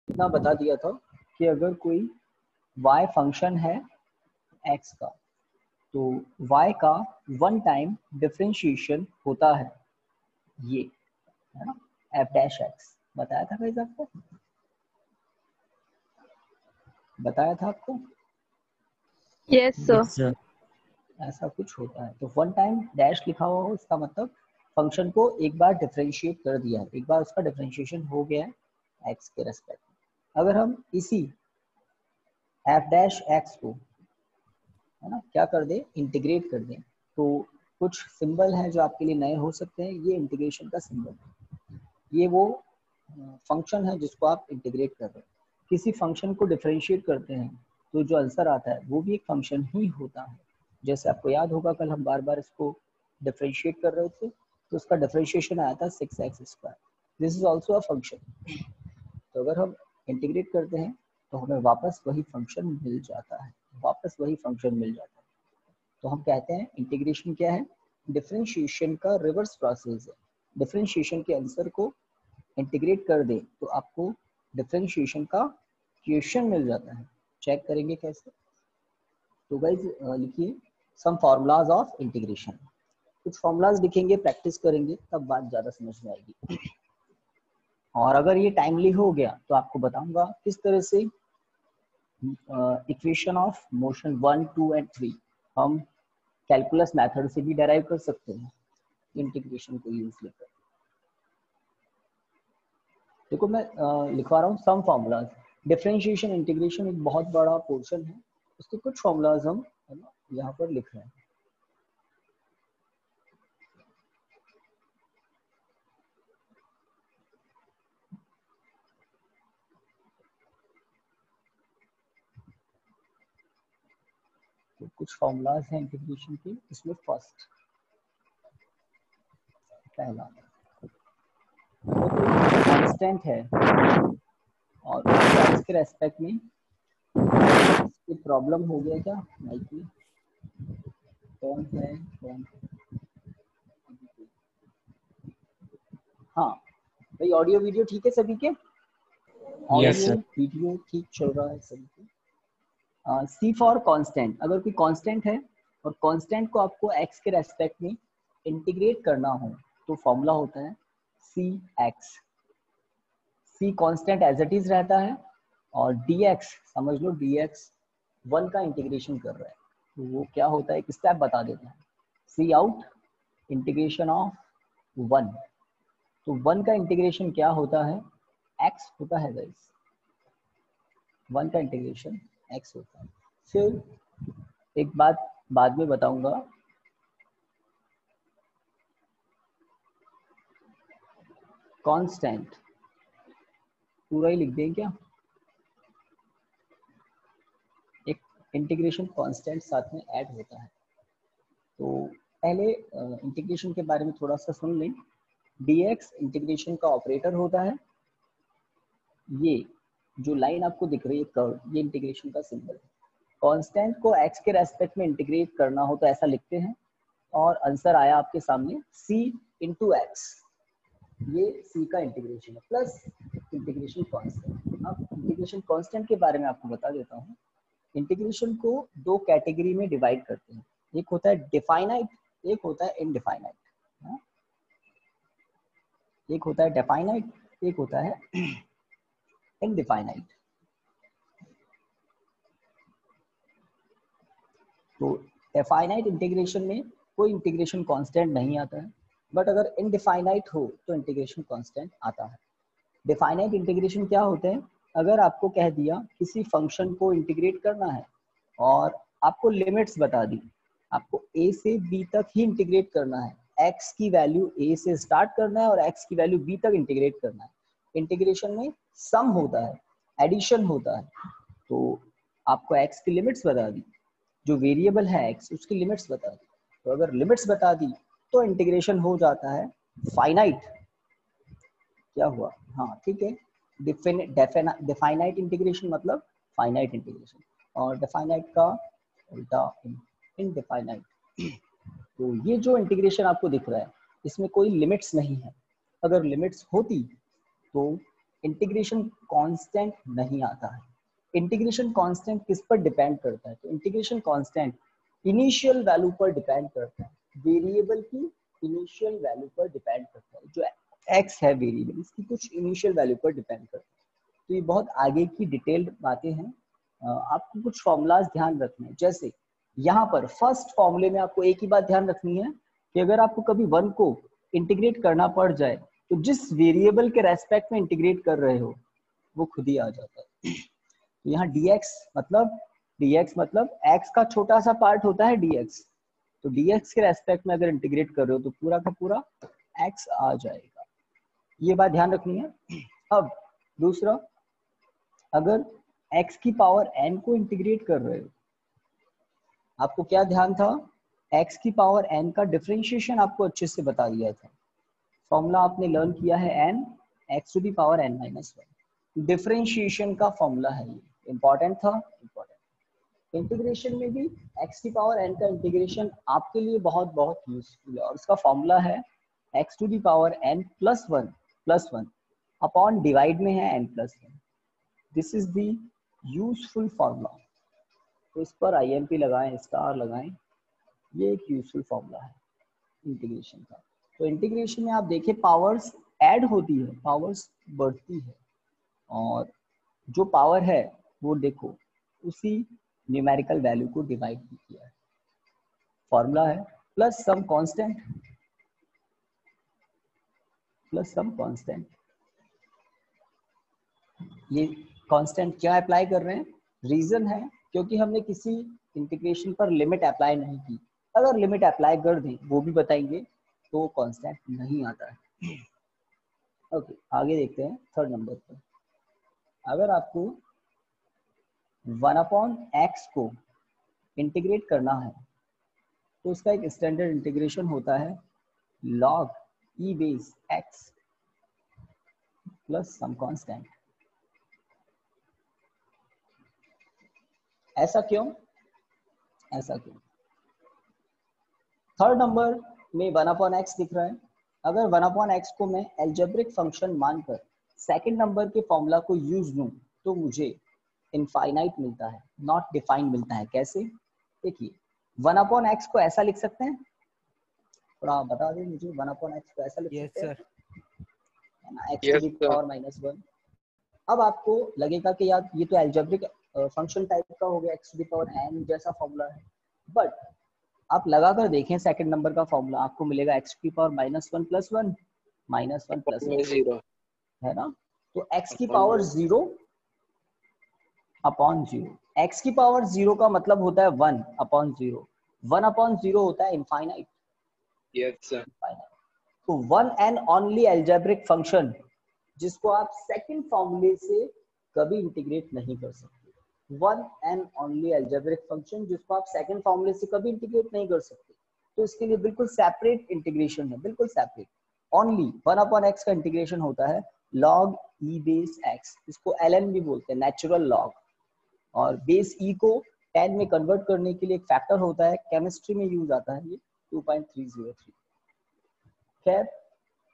इतना बता दिया था कि अगर कोई y फंक्शन है x का, तो y का वन टाइम डिफरेंशिएशन होता है ये, है ना, f डैश x। बताया था गाइस आपको, बताया था आपको। Yes sir. सर। ऐसा कुछ होता है, तो वन टाइम डैश लिखा हुआ हो इसका मतलब फंक्शन को एक बार डिफरेंशिएट कर दिया है, एक बार उसका डिफरेंशिएशन हो गया है x के रेस्पेक्ट में। अगर हम इसी f डैश x को, है ना, क्या कर दे, इंटीग्रेट कर दें, तो कुछ सिंबल हैं जो आपके लिए नए हो सकते हैं। ये इंटीग्रेशन का सिंबल है, ये वो फंक्शन है जिसको आप इंटीग्रेट कर रहे हैं। किसी फंक्शन को डिफरेंशिएट करते हैं तो जो आंसर आता है वो भी एक फंक्शन ही होता है। जैसे आपको याद होगा कल हम बार बार इसको डिफरेंशिएट कर रहे थे, तो उसका डिफरेंशिएशन आया था 6x²। This is also a function. तो अगर हम इंटीग्रेट करते हैं तो हमें वापस वही फंक्शन मिल जाता है, वापस वही फंक्शन मिल जाता है। तो हम कहते हैं इंटीग्रेशन क्या है, डिफरेंशिएशन का रिवर्स प्रोसेस है। डिफरेंशिएशन के आंसर को इंटीग्रेट कर दें तो आपको डिफरेंशिएशन का क्वेश्चन मिल जाता है। चेक करेंगे कैसे, तो गाइस लिखिए सम फॉर्मूलाज ऑफ इंटीग्रेशन। कुछ फॉर्मूलाज लिखेंगे, प्रैक्टिस करेंगे, तब बात ज़्यादा समझ में आएगी। और अगर ये टाइमली हो गया तो आपको बताऊंगा किस तरह से इक्वेशन ऑफ मोशन 1, 2 एंड 3 हम कैलकुलस मेथड से भी डेराइव कर सकते हैं इंटीग्रेशन को यूज लेकर। देखो मैं लिखवा रहा हूँ सम फॉर्मूलाज। डिफरेंशिएशन इंटीग्रेशन एक बहुत बड़ा पोर्शन है, उसके कुछ फॉर्मूलाज हम यहाँ पर लिख रहे हैं। तो कुछ फॉर्मूलाज हैं इंटीग्रेशन के, इसमें फर्स्ट पहला कांस्टेंट है और उसके रेस्पेक्ट में इसकी प्रॉब्लम हो गया क्या माइक में, कौन है कौन, हाँ भाई ऑडियो वीडियो ठीक है सभी के, यस ऑडियो सर। वीडियो ठीक चल रहा है सभी के। सी फॉर कांस्टेंट, अगर कोई कांस्टेंट है और कांस्टेंट को आपको x के रेस्पेक्ट में इंटीग्रेट करना हो तो फॉर्मूला होता है C X. C constant as it is रहता है और dx समझ लो, dx वन का इंटीग्रेशन कर रहा है, तो वो क्या होता है, एक स्टेप बता देते हैं। सी आउट इंटीग्रेशन ऑफ वन, तो वन का इंटीग्रेशन क्या होता है, x होता है गाइस, वन का इंटीग्रेशन x होता है। फिर एक बात बाद में बताऊंगा, कांस्टेंट पूरा ही लिख दें क्या, एक इंटीग्रेशन कांस्टेंट साथ में ऐड होता है। तो पहले इंटीग्रेशन के बारे में थोड़ा सा सुन लें। dx इंटीग्रेशन का ऑपरेटर होता है, ये जो लाइन आपको दिख रही है कर्व, ये इंटीग्रेशन का सिंबल है। कांस्टेंट को x के रेस्पेक्ट में इंटीग्रेट करना हो तो ऐसा लिखते हैं, और आंसर आया आपके सामने c इंटू एक्स, ये c का इंटीग्रेशन है प्लस इंटीग्रेशन कांस्टेंट। अब इंटीग्रेशन कांस्टेंट के बारे में आपको बता देता हूँ। इंटीग्रेशन को दो कैटेगरी में डिवाइड करते हैं, एक होता है डिफाइनाइट, एक होता है इनडिफाइनाइट। एक होता है डिफाइनाइट, एक होता है इनडिफाइनाइट। तो डिफाइनाइट इंटीग्रेशन में कोई इंटीग्रेशन कांस्टेंट नहीं आता है, बट अगर इनडिफाइनाइट हो तो इंटीग्रेशन कांस्टेंट आता है। डिफाइनाइट इंटीग्रेशन क्या होते हैं, अगर आपको कह दिया किसी फंक्शन को इंटीग्रेट करना है और आपको लिमिट्स बता दी, आपको a से b तक ही इंटीग्रेट करना है, x की वैल्यू a से स्टार्ट करना है और x की वैल्यू b तक इंटीग्रेट करना है। इंटीग्रेशन में सम होता है, एडिशन होता है, तो आपको x की लिमिट्स बता दी, जो वेरिएबल है x उसकी लिमिट्स बता दी। तो अगर लिमिट्स बता दी तो इंटीग्रेशन हो जाता है फाइनाइट। क्या हुआ, हाँ ठीक है, डिफाइनाइट इंटीग्रेशन मतलब फाइनाइट इंटीग्रेशन, और डिफाइनाइट का उल्टा इनडिफाइनाइट। तो ये जो इंटीग्रेशन आपको दिख रहा है इसमें कोई लिमिट्स नहीं है, अगर लिमिट्स होती तो इंटीग्रेशन कांस्टेंट नहीं आता है। इंटीग्रेशन कांस्टेंट किस पर डिपेंड करता है? तो इंटीग्रेशन कांस्टेंट इनिशियल वैल्यू पर डिपेंड करता है, वेरिएबल की इनिशियल वैल्यू पर डिपेंड करता है। जो एक्स है वेरिएबल, इसकी कुछ इनिशियल वैल्यू पर डिपेंड करता है। तो ये बहुत आगे की डिटेल्ड बातें हैं। आपको कुछ फॉर्मूलाज ध्यान रखने हैं। जैसे यहाँ पर फर्स्ट फॉर्मूले में आपको एक ही बात ध्यान रखनी है कि अगर आपको कभी वन को इंटीग्रेट करना पड़ जाए तो जिस वेरिएबल के रेस्पेक्ट में इंटीग्रेट कर रहे हो वो खुद ही आ जाता है। तो यहाँ dx मतलब x का छोटा सा पार्ट होता है dx, तो dx के रेस्पेक्ट में अगर इंटीग्रेट कर रहे हो तो पूरा का पूरा x आ जाएगा। ये बात ध्यान रखनी है। अब दूसरा, अगर x की पावर n को इंटीग्रेट कर रहे हो, आपको क्या ध्यान था? x की पावर n का डिफरेंशिएशन आपको अच्छे से बता दिया था। फॉर्मूला आपने लर्न किया है n x to the power n minus 1, differentiation का फॉर्मूला है ये, इंपॉर्टेंट था, इंपॉर्टेंट। इंटीग्रेशन में भी x की पावर n का इंटीग्रेशन आपके लिए बहुत बहुत यूजफुल है, और उसका फॉर्मूला है x to the power n plus one upon divide में है n plus 1। This is the useful formula. तो इस पर IMP लगाएं, स्टार लगाएं, ये एक यूजफुल फॉर्मूला है इंटीग्रेशन का। तो इंटीग्रेशन में आप देखें पावर्स ऐड होती है, पावर्स बढ़ती है, और जो पावर है वो देखो उसी न्यूमेरिकल वैल्यू को डिवाइड किया है। फॉर्मूला है plus some constant plus some constant. ये कांस्टेंट क्या अप्लाई कर रहे हैं? रीजन है क्योंकि हमने किसी इंटीग्रेशन पर लिमिट अप्लाई नहीं की। अगर लिमिट अप्लाई कर दें, वो भी बताएंगे, तो कांस्टेंट नहीं आता है। ओके, आगे देखते हैं थर्ड नंबर पर। अगर आपको 1/x को इंटीग्रेट करना है तो उसका एक स्टैंडर्ड इंटीग्रेशन होता है log e base x plus some constant. ऐसा क्यों? थर्ड नंबर में 1/x दिख रहा है। अगर 1/x को मैं एल्जेब्रिक फंक्शन मानकर सेकंड नंबर के फॉर्मूला को यूज लूं तो मुझे इनफाइनाइट मिलता है, नॉट डिफाइंड मिलता है। कैसे? देखिए 1/x को ऐसा लिख सकते हैं, थोड़ा बता दें मुझे। 1/x को ऐसा लिख सकते हैं x टू द पावर -1। अब आपको लगेगा कि यार ये तो एल्जेब्रिक फंक्शन टाइप का हो गया, x to the power n जैसा फॉर्मूला है, बट आप लगा कर देखें सेकंड नंबर का फॉर्मूला, आपको मिलेगा x की पावर -1 प्लस 1 -1 प्लस 1 है ना। तो x की पावर 0 अपॉन 0, x की पावर 0 का मतलब होता है 1/0, 1/0 होता है इनफाइनाइट। Yes sir. तो one and only algebraic function जिसको आप सेकंड फॉर्मूले से कभी इंटीग्रेट नहीं कर सकते, one and only algebraic function जिसको आप सेकंड फॉर्मूले से कभी इंटीग्रेट नहीं कर सकते। तो इसके लिए बिल्कुल सेपरेट इंटीग्रेशन है, बिल्कुल सेपरेट। ओनली 1/x का इंटीग्रेशन होता है log e बेस x, इसको ln भी बोलते हैं, नेचुरल लॉग। और बेस e को 10 में कन्वर्ट करने के लिए एक फैक्टर होता है, केमिस्ट्री में यूज आता है, ये 2.303। खैर,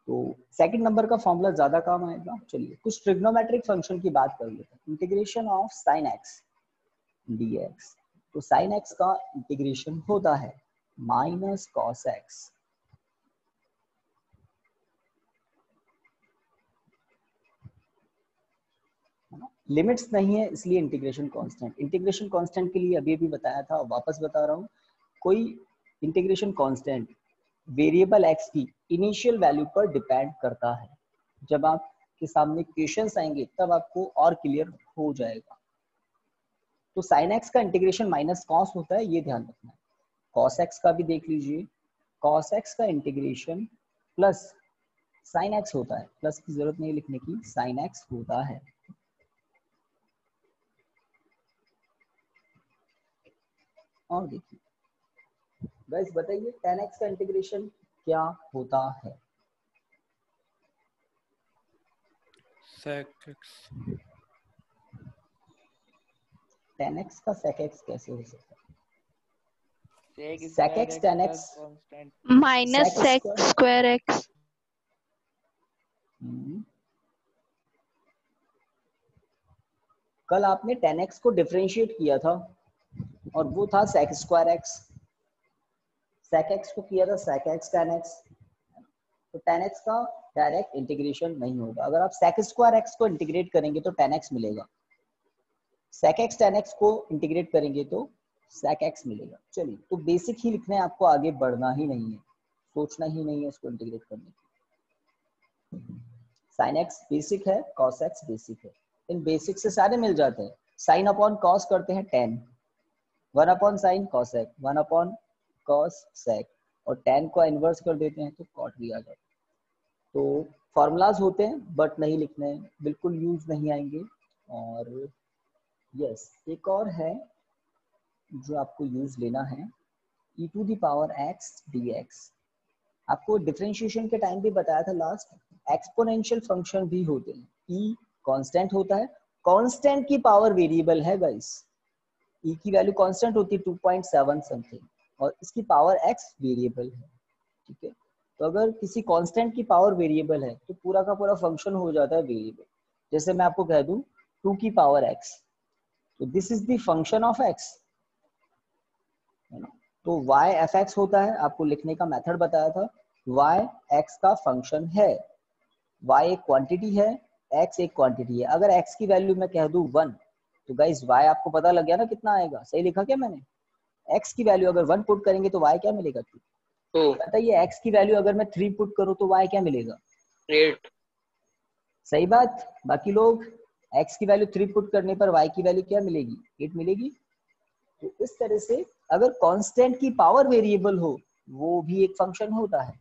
तो सेकंड नंबर का फॉर्मूला ज्यादा काम आएगा। चलिए कुछ ट्रिग्नोमेट्रिक फंक्शन की बात कर लेते हैं। Integration of sin x dx, तो sin x का इंटीग्रेशन होता है माइनस cos x। लिमिट्स नहीं है इसलिए इंटीग्रेशन कांस्टेंट। इंटीग्रेशन कांस्टेंट के लिए अभी भी बताया था, वापस बता रहा हूँ, कोई इंटीग्रेशन कांस्टेंट वेरिएबल x की इनिशियल वैल्यू पर डिपेंड करता है। जब आपके सामने क्वेश्चंस आएंगे तब आपको और क्लियर हो जाएगा। तो sin x का इंटीग्रेशन माइनस कॉस होता है, ये ध्यान रखना है। cos x का भी देख लीजिए, cos x का इंटीग्रेशन प्लस sin x होता है, प्लस की जरूरत नहीं लिखने की, sin x होता है। और देखिए गाइस, बताइए tan x का इंटीग्रेशन क्या होता है? sec x। tan x का sec x कैसे हो सकता है? sec x tan x minus sec square x। कल आपने 10x को डिफरेंशिएट किया था और वो था sec square x, sec x को किया था sec x tan x, तो tan x का डायरेक्ट इंटीग्रेशन नहीं होगा। अगर आप sec स्क्वायर x को इंटीग्रेट करेंगे तो tan x मिलेगा, sec x tan x को इंटीग्रेट करेंगे तो sec x मिलेगा। चलिए, तो बेसिक ही लिखना है आपको, आगे बढ़ना ही नहीं है, सोचना ही नहीं है इसको इंटीग्रेट करने की। sin x बेसिक है, cos x बेसिक है, इन बेसिक से सारे मिल जाते हैं। sin अपॉन cos करते हैं tan, 1 upon sin cos x, 1 upon cos sec, और tan को इनवर्स कर देते हैं तो cot भी आ जाता है। तो फॉर्मूलाज होते हैं बट नहीं लिखने हैं, बिल्कुल यूज नहीं आएंगे। और यस, एक और है जो आपको यूज लेना है, e to the power x dx। आपको डिफरेंशिएशन के टाइम भी बताया था लास्ट, एक्सपोनेंशियल फंक्शन भी होते हैं। e कांस्टेंट होता है, कांस्टेंट की पावर वेरिएबल है गाइस, e की वैल्यू कांस्टेंट होती है 2.7 समथिंग, और इसकी पावर x वेरिएबल है, ठीक है। तो अगर किसी कांस्टेंट की पावर वेरिएबल है तो पूरा का पूरा फंक्शन हो जाता है वेरिएबल। जैसे मैं आपको कह दूं 2 की पावर x, तो this is the function of x, है ना। तो y fx होता है, आपको लिखने का मेथड बताया था, y x का फंक्शन है, y एक क्वांटिटी है, x एक क्वांटिटी है। अगर x की वैल्यू मैं कह दूं 1, तो गाइस y आपको पता लग गया ना कितना आएगा, सही लिखा क्या मैंने? x की वैल्यू अगर 1 पुट करेंगे तो y क्या मिलेगा? 2। बताइए x की वैल्यू अगर मैं 3 पुट करूं तो y क्या मिलेगा? 8। सही बात। बाकी लोग x की वैल्यू 3 पुट करने पर y की वैल्यू क्या मिलेगी? 8 मिलेगी। तो इस तरह से अगर कांस्टेंट की पावर वेरिएबल हो वो भी एक फंक्शन होता है,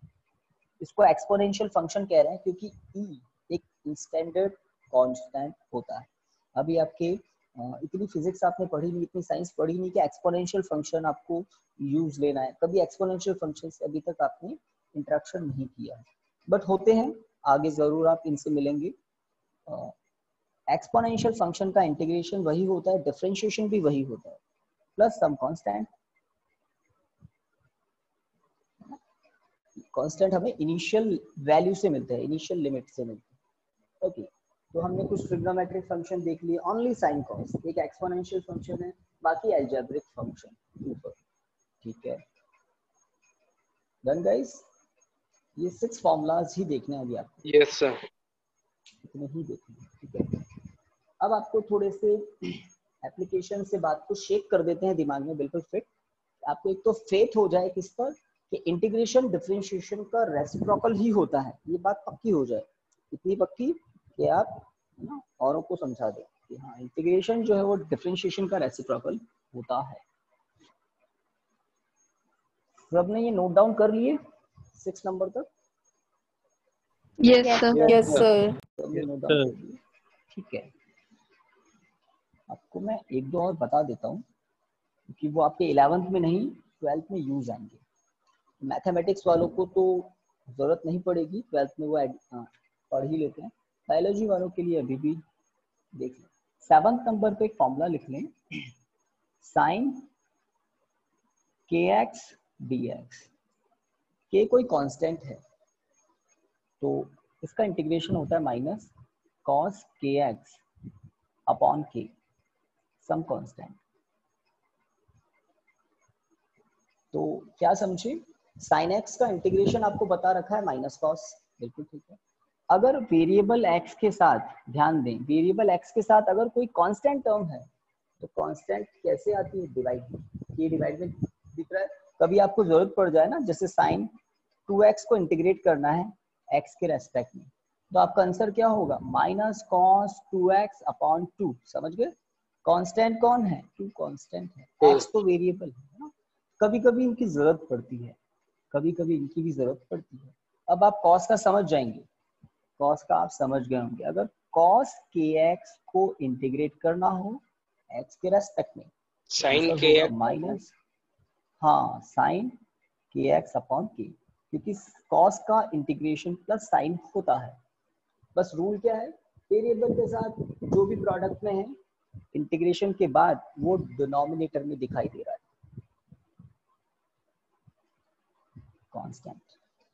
इसको एक्सपोनेंशियल फंक्शन कह रहे हैं क्योंकि e एक स्टैंडर्ड कांस्टेंट होता है। अभी आपके इतनी फिजिक्स आपने पढ़ी नहीं, इतनी साइंस पढ़ी नहीं कि एक्सपोनेंशियल फंक्शन आपको यूज लेना है। कभी एक्सपोनेंशियल फंक्शन से अभी तक आपने इंटरेक्शन नहीं किया है, बट होते हैं, आगे जरूर आप इनसे मिलेंगे। एक्सपोनेंशियल फंक्शन का इंटीग्रेशन वही होता है, डिफरेंशिएशन भी वही होता है, प्लस सम कांस्टेंट। कांस्टेंट हमें इनिशियल वैल्यू से मिलते हैं, इनिशियल लिमिट से मिलते हैं। ओके, तो हमने कुछ ट्रिग्नोमेट्रिक फंक्शन देख लिए, ओनली साइन कॉस एक एक्सपोनेंशियल फंक्शन है, बाकी अलजेब्रिक फंक्शन ऊपर, ठीक है। डन गाइस, ये 6 फॉर्मूलाज ही देखने हैं अभी आपको। Yes sir. इतने ही देखने हैं, ठीक है। अब आपको थोड़े से एप्लीकेशन से बात को शेक कर देते हैं दिमाग में, बिल्कुल फिट। आपको एक तो फेथ हो जाए किस पर, कि इंटीग्रेशन डिफरेंशिएशन का रेसिप्रोकल ही होता है, ये बात पक्की हो जाए, इतनी पक्की कि आप ना औरों को समझा दें कि हाँ इंटीग्रेशन जो है वो डिफरेंशिएशन का रेसिप्रोकल होता है। सबने ये नोट डाउन कर लिए 6 नंबर तक? Yes, sir. Yes, sir. सबने नोट डाउन कर लिए, ठीक है। आपको मैं एक दो और बता देता हूँ कि वो आपके 11th में नहीं 12th में यूज आएंगे। मैथमेटिक्स वालों को तो जरूरत नहीं पड़ेगी, 12th में वो पढ़ ही लेते हैं। बायोलॉजी वालों के लिए अभी भी देख लें। 7th नंबर पे एक फॉर्मूला लिख लें, साइन kx dx। k कोई कांस्टेंट है तो इसका इंटीग्रेशन होता है माइनस cos kx अपॉन k, सम कांस्टेंट। तो क्या समझे, साइन एक्स का इंटीग्रेशन आपको बता रखा है माइनस कॉस, बिल्कुल ठीक है। अगर वेरिएबल एक्स के साथ, ध्यान दें, वेरिएबल एक्स के साथ अगर कोई कांस्टेंट टर्म है तो कांस्टेंट कैसे आती है? डिवाइड में, ये डिवाइड में दिख रहा है। कभी आपको जरूरत पड़ जाए ना, जैसे साइन 2x को इंटीग्रेट करना है x के रेस्पेक्ट में, तो आपका आंसर क्या होगा? Minus cos 2x upon 2। समझ गए? कांस्टेंट कौन है? 2 कांस्टेंट है, x तो वेरिएबल है ना। कभी कभी इनकी जरूरत पड़ती है, कभी कभी इनकी भी जरूरत पड़ती है। अब आप कॉस का समझ जाएंगे, कॉस का आप समझ गए होंगे। अगर कॉस kx को इंटीग्रेट करना हो x के रेस्पेक्ट में, साइन आंसर के होगा एक्स माइनस, हाँ, साइन kx अपॉन k, क्योंकि कॉस का इंटीग्रेशन प्लस साइन होता है। बस रूल क्या है, वेरिएबल के साथ जो भी प्रोडक्ट में है इंटीग्रेशन के बाद वो डिनोमिनेटर में दिखाई दे रहा है, कांस्टेंट,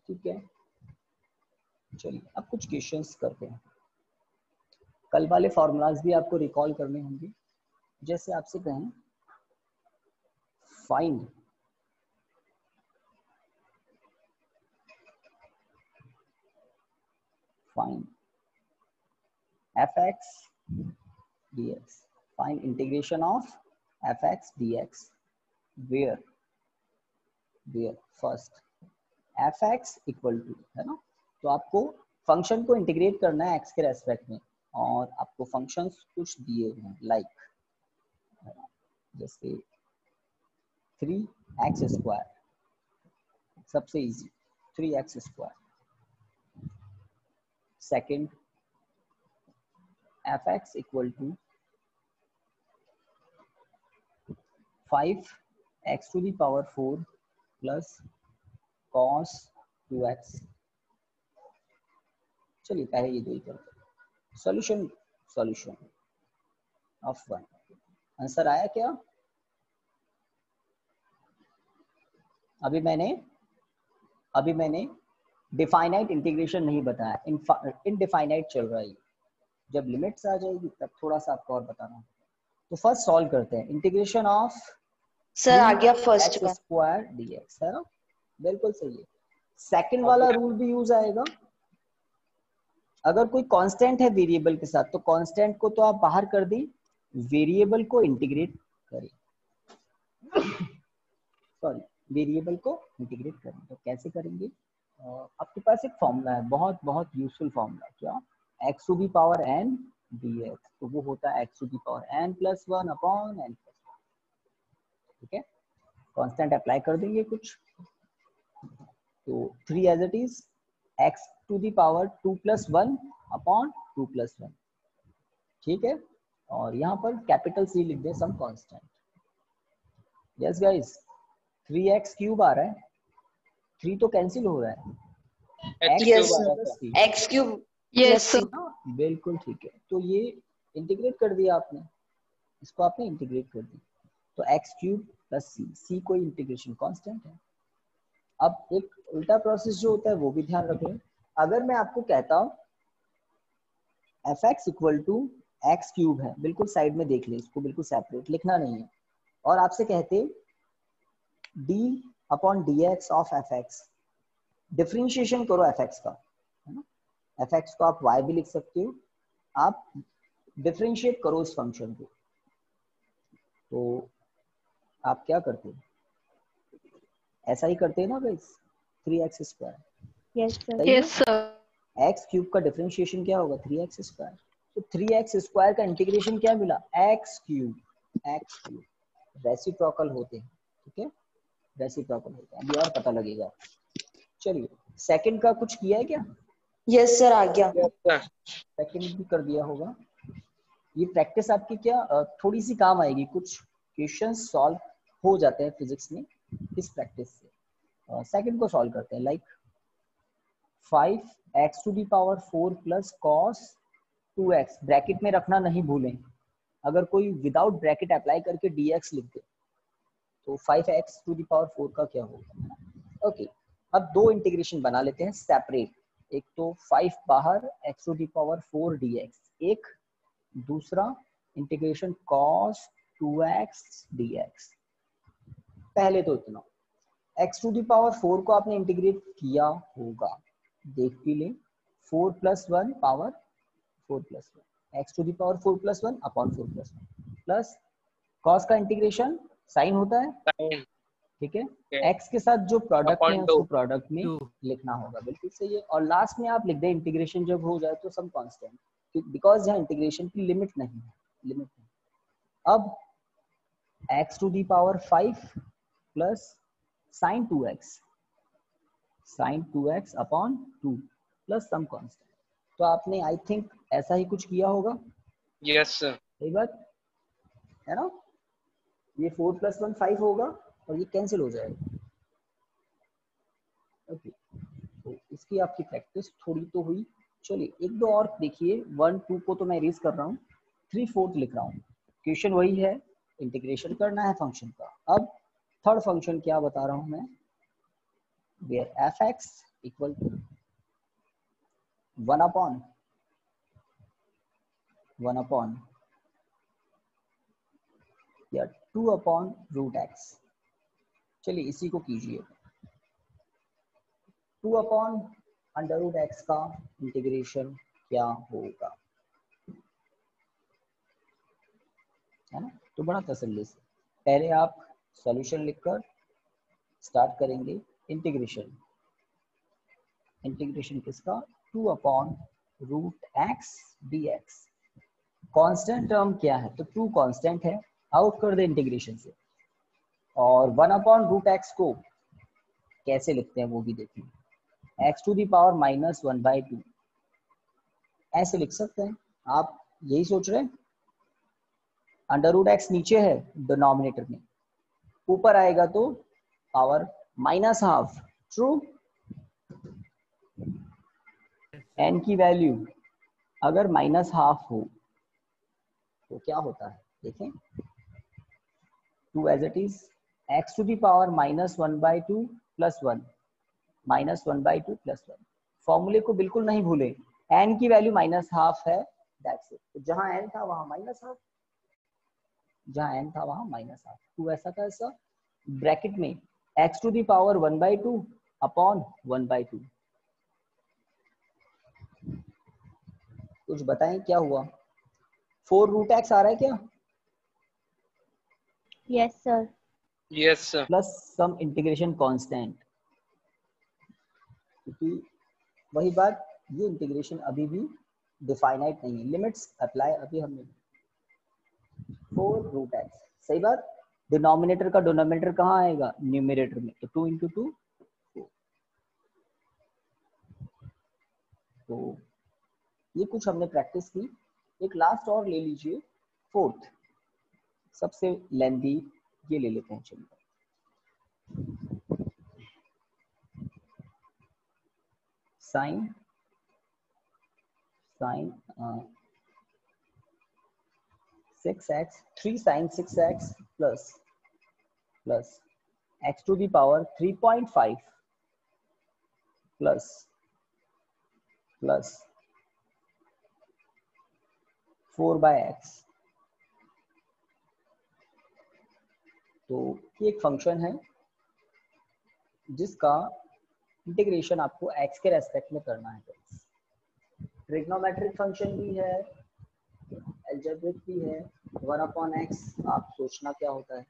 ठीक है। चलिए अब कुछ क्वेश्चंस करते हैं। कल वाले फॉर्मूलाज भी आपको रिकॉल करने होंगे। जैसे आपसे कहें find fx dx, find integration of fx dx where first fx equal to, है ना, तो आपको फंक्शन को इंटीग्रेट करना है x के रेस्पेक्ट में, और आपको फंक्शंस कुछ दिए हुए हैं लाइक जैसे 3x स्क्वायर, सबसे easy 3x square. Second fx equal to 5x to the power 4 plus cos 2x। चलिए पहले ये दो ही करते हैं। सॉल्यूशन ऑफ 1, आंसर आया क्या? अभी मैंने डिफाइनाइट इंटीग्रेशन नहीं बताया, इनडिफाइनाइट चल रहा है। जब लिमिट्स आ जाएगी तब थोड़ा सा आपको और बताना। तो फर्स्ट सॉल्व करते हैं इंटीग्रेशन ऑफ सर आ गया फर्स्ट का स्क्वायर dx, है ना, बिल्कुल सही है। सेकंड वाला रूल भी यूज आएगा। अगर कोई कांस्टेंट है वेरिएबल के साथ तो कांस्टेंट को तो आप बाहर कर दी, वेरिएबल को इंटीग्रेट करें, सॉरी वेरिएबल को इंटीग्रेट करें। तो कैसे करेंगे? आपके पास एक फॉर्मूला है, बहुत यूजफुल फॉर्मूला, क्या? x to the power n dx, तो वो होता है x to the power n plus 1 अपॉन n प्लस 1। ठीक है, कांस्टेंट अप्लाई कर देंगे कुछ, तो 3 as it is x to the power 2 plus 1 अपॉन 2 प्लस 1। ठीक है, और यहाँ पर कैपिटल C लिख दें, some constant. Yes guys, 3x cube आ रहा है, 3 तो कैंसिल हो रहा है, x क्यूब यस सर, बिल्कुल ठीक है। तो ये इंटीग्रेट कर दिया आपने, इसको आपने इंटीग्रेट कर दिया, तो x क्यूब प्लस c कोई इंटीग्रेशन कांस्टेंट है। अब एक उल्टा प्रोसेस जो होता है वो भी ध्यान रखें। अगर मैं आपको कहता हूं fx equal to x cube है, बिल्कुल साइड में देख ले, इसको बिल्कुल सेपरेट लिखना नहीं है, और आपसे कहते d upon dx of fx, differentiation करो fx का, है ना, fx को आप y भी लिख सकते हो, आप डिफरेंशिएट करो इस फंक्शन को। तो आप क्या करते हो, ऐसा ही करते हैं ना guys, 3x square. Yes sir, yes sir, x cube का डिफरेंशिएशन क्या होगा, 3x स्क्वायर। तो 3x स्क्वायर का इंटीग्रेशन क्या मिला, x क्यूब। रेसिप्रोकल होते हैं, ठीक है, रेसिप्रोकल होते हैं, अभी और पता लगेगा। चलिए सेकंड का कुछ किया है क्या? यस सर आ गया। सेकंड भी कर दिया होगा। ये प्रैक्टिस आपकी क्या थोड़ी सी काम आएगी, कुछ क्वेश्चंस सॉल्व हो जाते हैं फिजिक्स में इस प्रैक्टिस से। सेकंड को सॉल्व करते हैं, like 5x to the power 4 plus cos 2x, bracket में रखना नहीं भूलें, अगर कोई विदाउट ब्रैकेट अप्लाई करके dx लिख दे तो 5x टू दी पावर 4 का क्या होगा। ओके, अब दो इंटीग्रेशन बना लेते हैं सेपरेट, एक तो 5 बाहर x to the power 4 dx, एक दूसरा इंटीग्रेशन cos 2x dx। पहले तो इतना, x टू दी पावर 4 को आपने इंटीग्रेट किया होगा, देख भी लें, 4 plus 1 power 4 plus 1, x to the power 4 plus 1 upon 4 plus 1, plus cos का इंटीग्रेशन साइन होता है, ठीक है, x के साथ जो प्रोडक्ट में उसको प्रोडक्ट में लिखना होगा, बिल्कुल सही है। और लास्ट में आप लिख दें इंटीग्रेशन जब हो जाए तो सम कांस्टेंट, बिकॉज यहाँ इंटीग्रेशन की लिमिट नहीं है, अब x to the power 5 plus sine 2x upon 2 plus some constant. तो आपने आई थिंक ऐसा ही कुछ किया होगा। यस सर, सही बात है ना, ये 4 प्लस 1 5 होगा और ये कैंसिल हो जाएगा। ओके, तो इसकी आपकी प्रैक्टिस थोड़ी तो हुई। चलिए एक दो और देखिए, 1 2 को तो मैं इरेज कर रहा हूँ, 3 4 लिख रहा हूँ। क्वेश्चन वही है, इंटीग्रेशन करना है फंक्शन का। अब थर्ड फंक्शन क्या बता रहा हूँ मैं, where fx equal to 1 upon 1 upon या 2 अपॉन रूट एक्स। चलिए इसी को कीजिए। 2 अपॉन अंडर रूट एक्स का इंटीग्रेशन क्या होगा, है ना। तो बड़ा तसल्ली से पहले आप सॉल्यूशन लिखकर स्टार्ट करेंगे इंटीग्रेशन। इंटीग्रेशन किसका, 2 upon root x d x. Constant term क्या है, तो 2 कॉन्स्टेंट है, आउट कर दे इंटीग्रेशन से। और 1 अपॉन रूट एक्स को कैसे लिखते हैं वो भी देखें, x to the power minus 1/2 ऐसे लिख सकते हैं। आप यही सोच रहे हैं, अंडर रूट एक्स नीचे है डिनोमिनेटर में, ऊपर आएगा तो power minus half. True. N की वैल्यू अगर माइनस हाफ हो तो क्या होता है, देखें 2 as it is, x to the power minus 1/2 plus 1, minus 1/2 plus 1। फॉर्मूले को बिल्कुल नहीं भूलें, एन की वैल्यू माइनस हाफ है, दैट्स इट। तो जहां एन था वहां माइनस हाफ, जहां एन था वहां माइनस हाफ। तो ऐसा का ऐसा ब्रैकेट में x to the power 1/2 upon 1/2। कुछ बताएं क्या हुआ, 4 रूट एक्स आ रहा है क्या, Yes, sir. Yes, sir. Plus some integration constant. क्योंकि वही बात, ये इंटीग्रेशन अभी भी डिफाइनाइट नहीं है, लिमिट्स अप्लाई अभी हमने। 4 रूट एक्स, सही बात। डिनोमिनेटर का डिनोमिनेटर कहाँ आएगा, न्यूमरेटर में, तो 2 इंटू 2 4। तो ये कुछ हमने प्रैक्टिस की। एक लास्ट और ले लीजिए, 4th सबसे लेंथी ये ले लेते हैं। चलिए sine 6x 3 sin 6x plus x to the power 3.5 plus 4/x। तो ये एक फंक्शन है जिसका इंटीग्रेशन आपको x के रेस्पेक्ट में करना है। ट्रिग्नोमेट्रिक फंक्शन भी है, अलजेब्रिक भी है। 1 अपॉन x आप सोचना क्या होता है।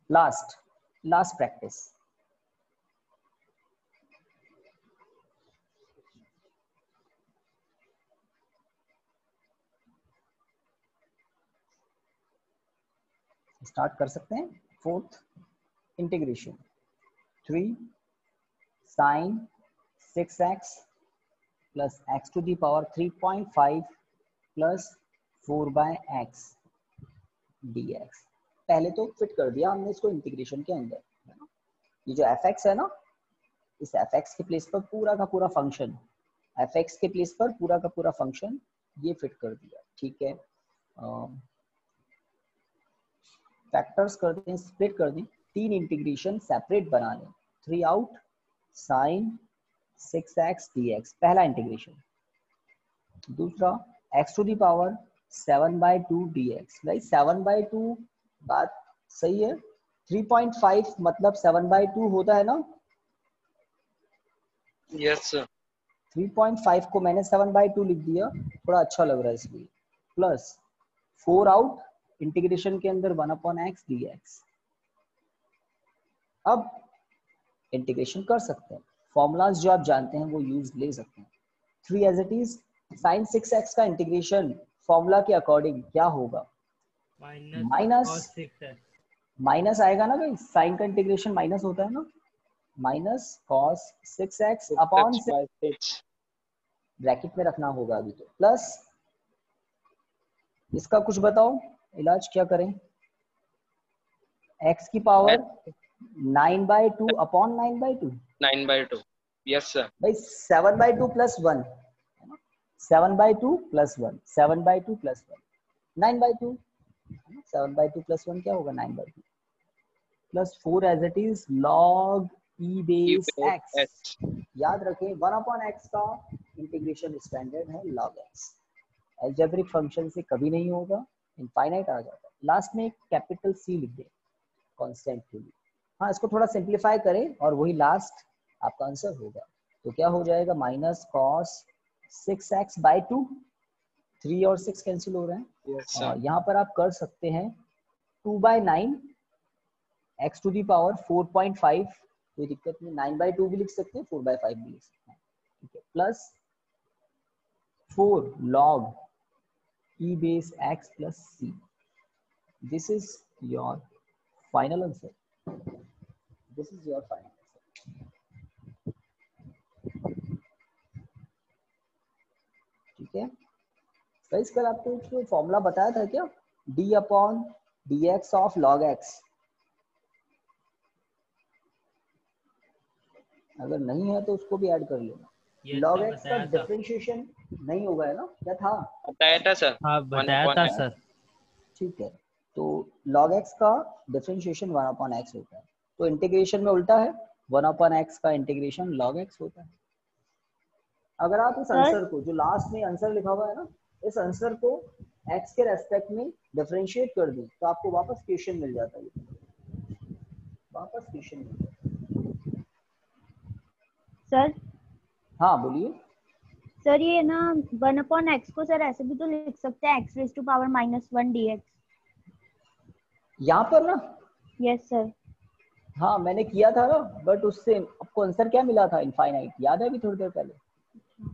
लास्ट प्रैक्टिस, स्टार्ट कर सकते हैं। 4th integration 3 sin 6x plus x to the power 3.5 plus 4/x dx। पहले तो फिट कर दिया हमने इसको इंटीग्रेशन के अंदर, है ना। ये जो fx है ना, इस fx के प्लेस पर पूरा का पूरा फंक्शन, fx के प्लेस पर पूरा का पूरा फंक्शन ये फिट कर दिया, ठीक है। फैक्टर्स कर दें, स्प्लिट कर दें, 3 इंटीग्रेशन सेपरेट बना लें। 3 आउट sin 6x dx पहला इंटीग्रेशन। दूसरा x to the power 7/2 dx। भाई 7/2 बात सही है, 3.5 मतलब 7/2 होता है ना। Yes, sir. 3.5 को मैंने 7/2 लिख दिया, थोड़ा अच्छा लग रहा है इसलिए। प्लस 4 आउट, इंटीग्रेशन के अंदर 1 अपॉन x dx। अब इंटीग्रेशन कर सकते हैं, फॉर्मूलाज जो आप जानते हैं वो यूज ले सकते हैं। 3 as it is, sin 6x का इंटीग्रेशन फॉर्मूला के अकॉर्डिंग क्या होगा, माइनस आएगा ना भाई, साइन का इंटीग्रेशन माइनस होता है ना, minus cos 6x upon 6 bracket में रखना होगा अभी तो, प्लस इसका कुछ बताओ इलाज क्या करें, x की पावर 9/2 अपॉन 9/2। 9/2. Yes, sir. भाई 7/2 प्लस 1, 7/2 प्लस 1, 7/2 प्लस 1 9/2, 7/2 प्लस 1 क्या होगा 9/2 plus 4 as it is log e base x। याद रखें 1 अपॉन x का इंटीग्रेशन स्टैंडर्ड है log x। अलजेब्रिक फंक्शन से कभी नहीं होगा, इनफाइनाइट आ जाता है। लास्ट में एक कैपिटल C लिख दें कांस्टेंट के लिए। हाँ, इसको थोड़ा सिंप्लीफाई करें और वही लास्ट आपका आंसर होगा। तो क्या हो जाएगा, माइनस कॉस 6x/2, 3 और 6 कैंसिल हो रहे हैं। Yes, sir. और यहाँ पर आप कर सकते हैं 2/9 x टू दी पावर 4.5, कोई दिक्कत नहीं, 9/2 भी लिख सकते हैं, 4/5 भी लिख सकते हैं, ठीक है, plus 4 log e base x plus c। This is your final answer. This is your final answer. ठीक है गाइस, कल आपको एक फॉर्मूला बताया था क्या, d/dx ऑफ log x। अगर नहीं है तो उसको भी ऐड कर लेना। log x का डिफरेंशिएशन नहीं होगा है ना, क्या था? बताया था सर। हाँ बताया था सर। ठीक है, तो log x का डिफरेंशिएशन 1/x होता है, तो इंटीग्रेशन में उल्टा है, 1/x का इंटीग्रेशन log x होता है। अगर आप इस आंसर को, जो लास्ट में आंसर लिखा हुआ है ना, इस आंसर को x के रेस्पेक्ट में डिफरेंशिएट कर दें तो आपको वापस क्वेश्चन मिल जाता है, वापस क्वेश्चन मिल जाता है। सर हाँ बोलिए। सर ये ना 1/x को सर ऐसे भी तो लिख सकते हैं x⁻⁻1 dx। यहाँ पर ना, यस सर। हाँ मैंने किया था ना, बट उससे आपको आंसर क्या मिला था, इनफाइनाइट। याद है अभी थोड़ी देर पहले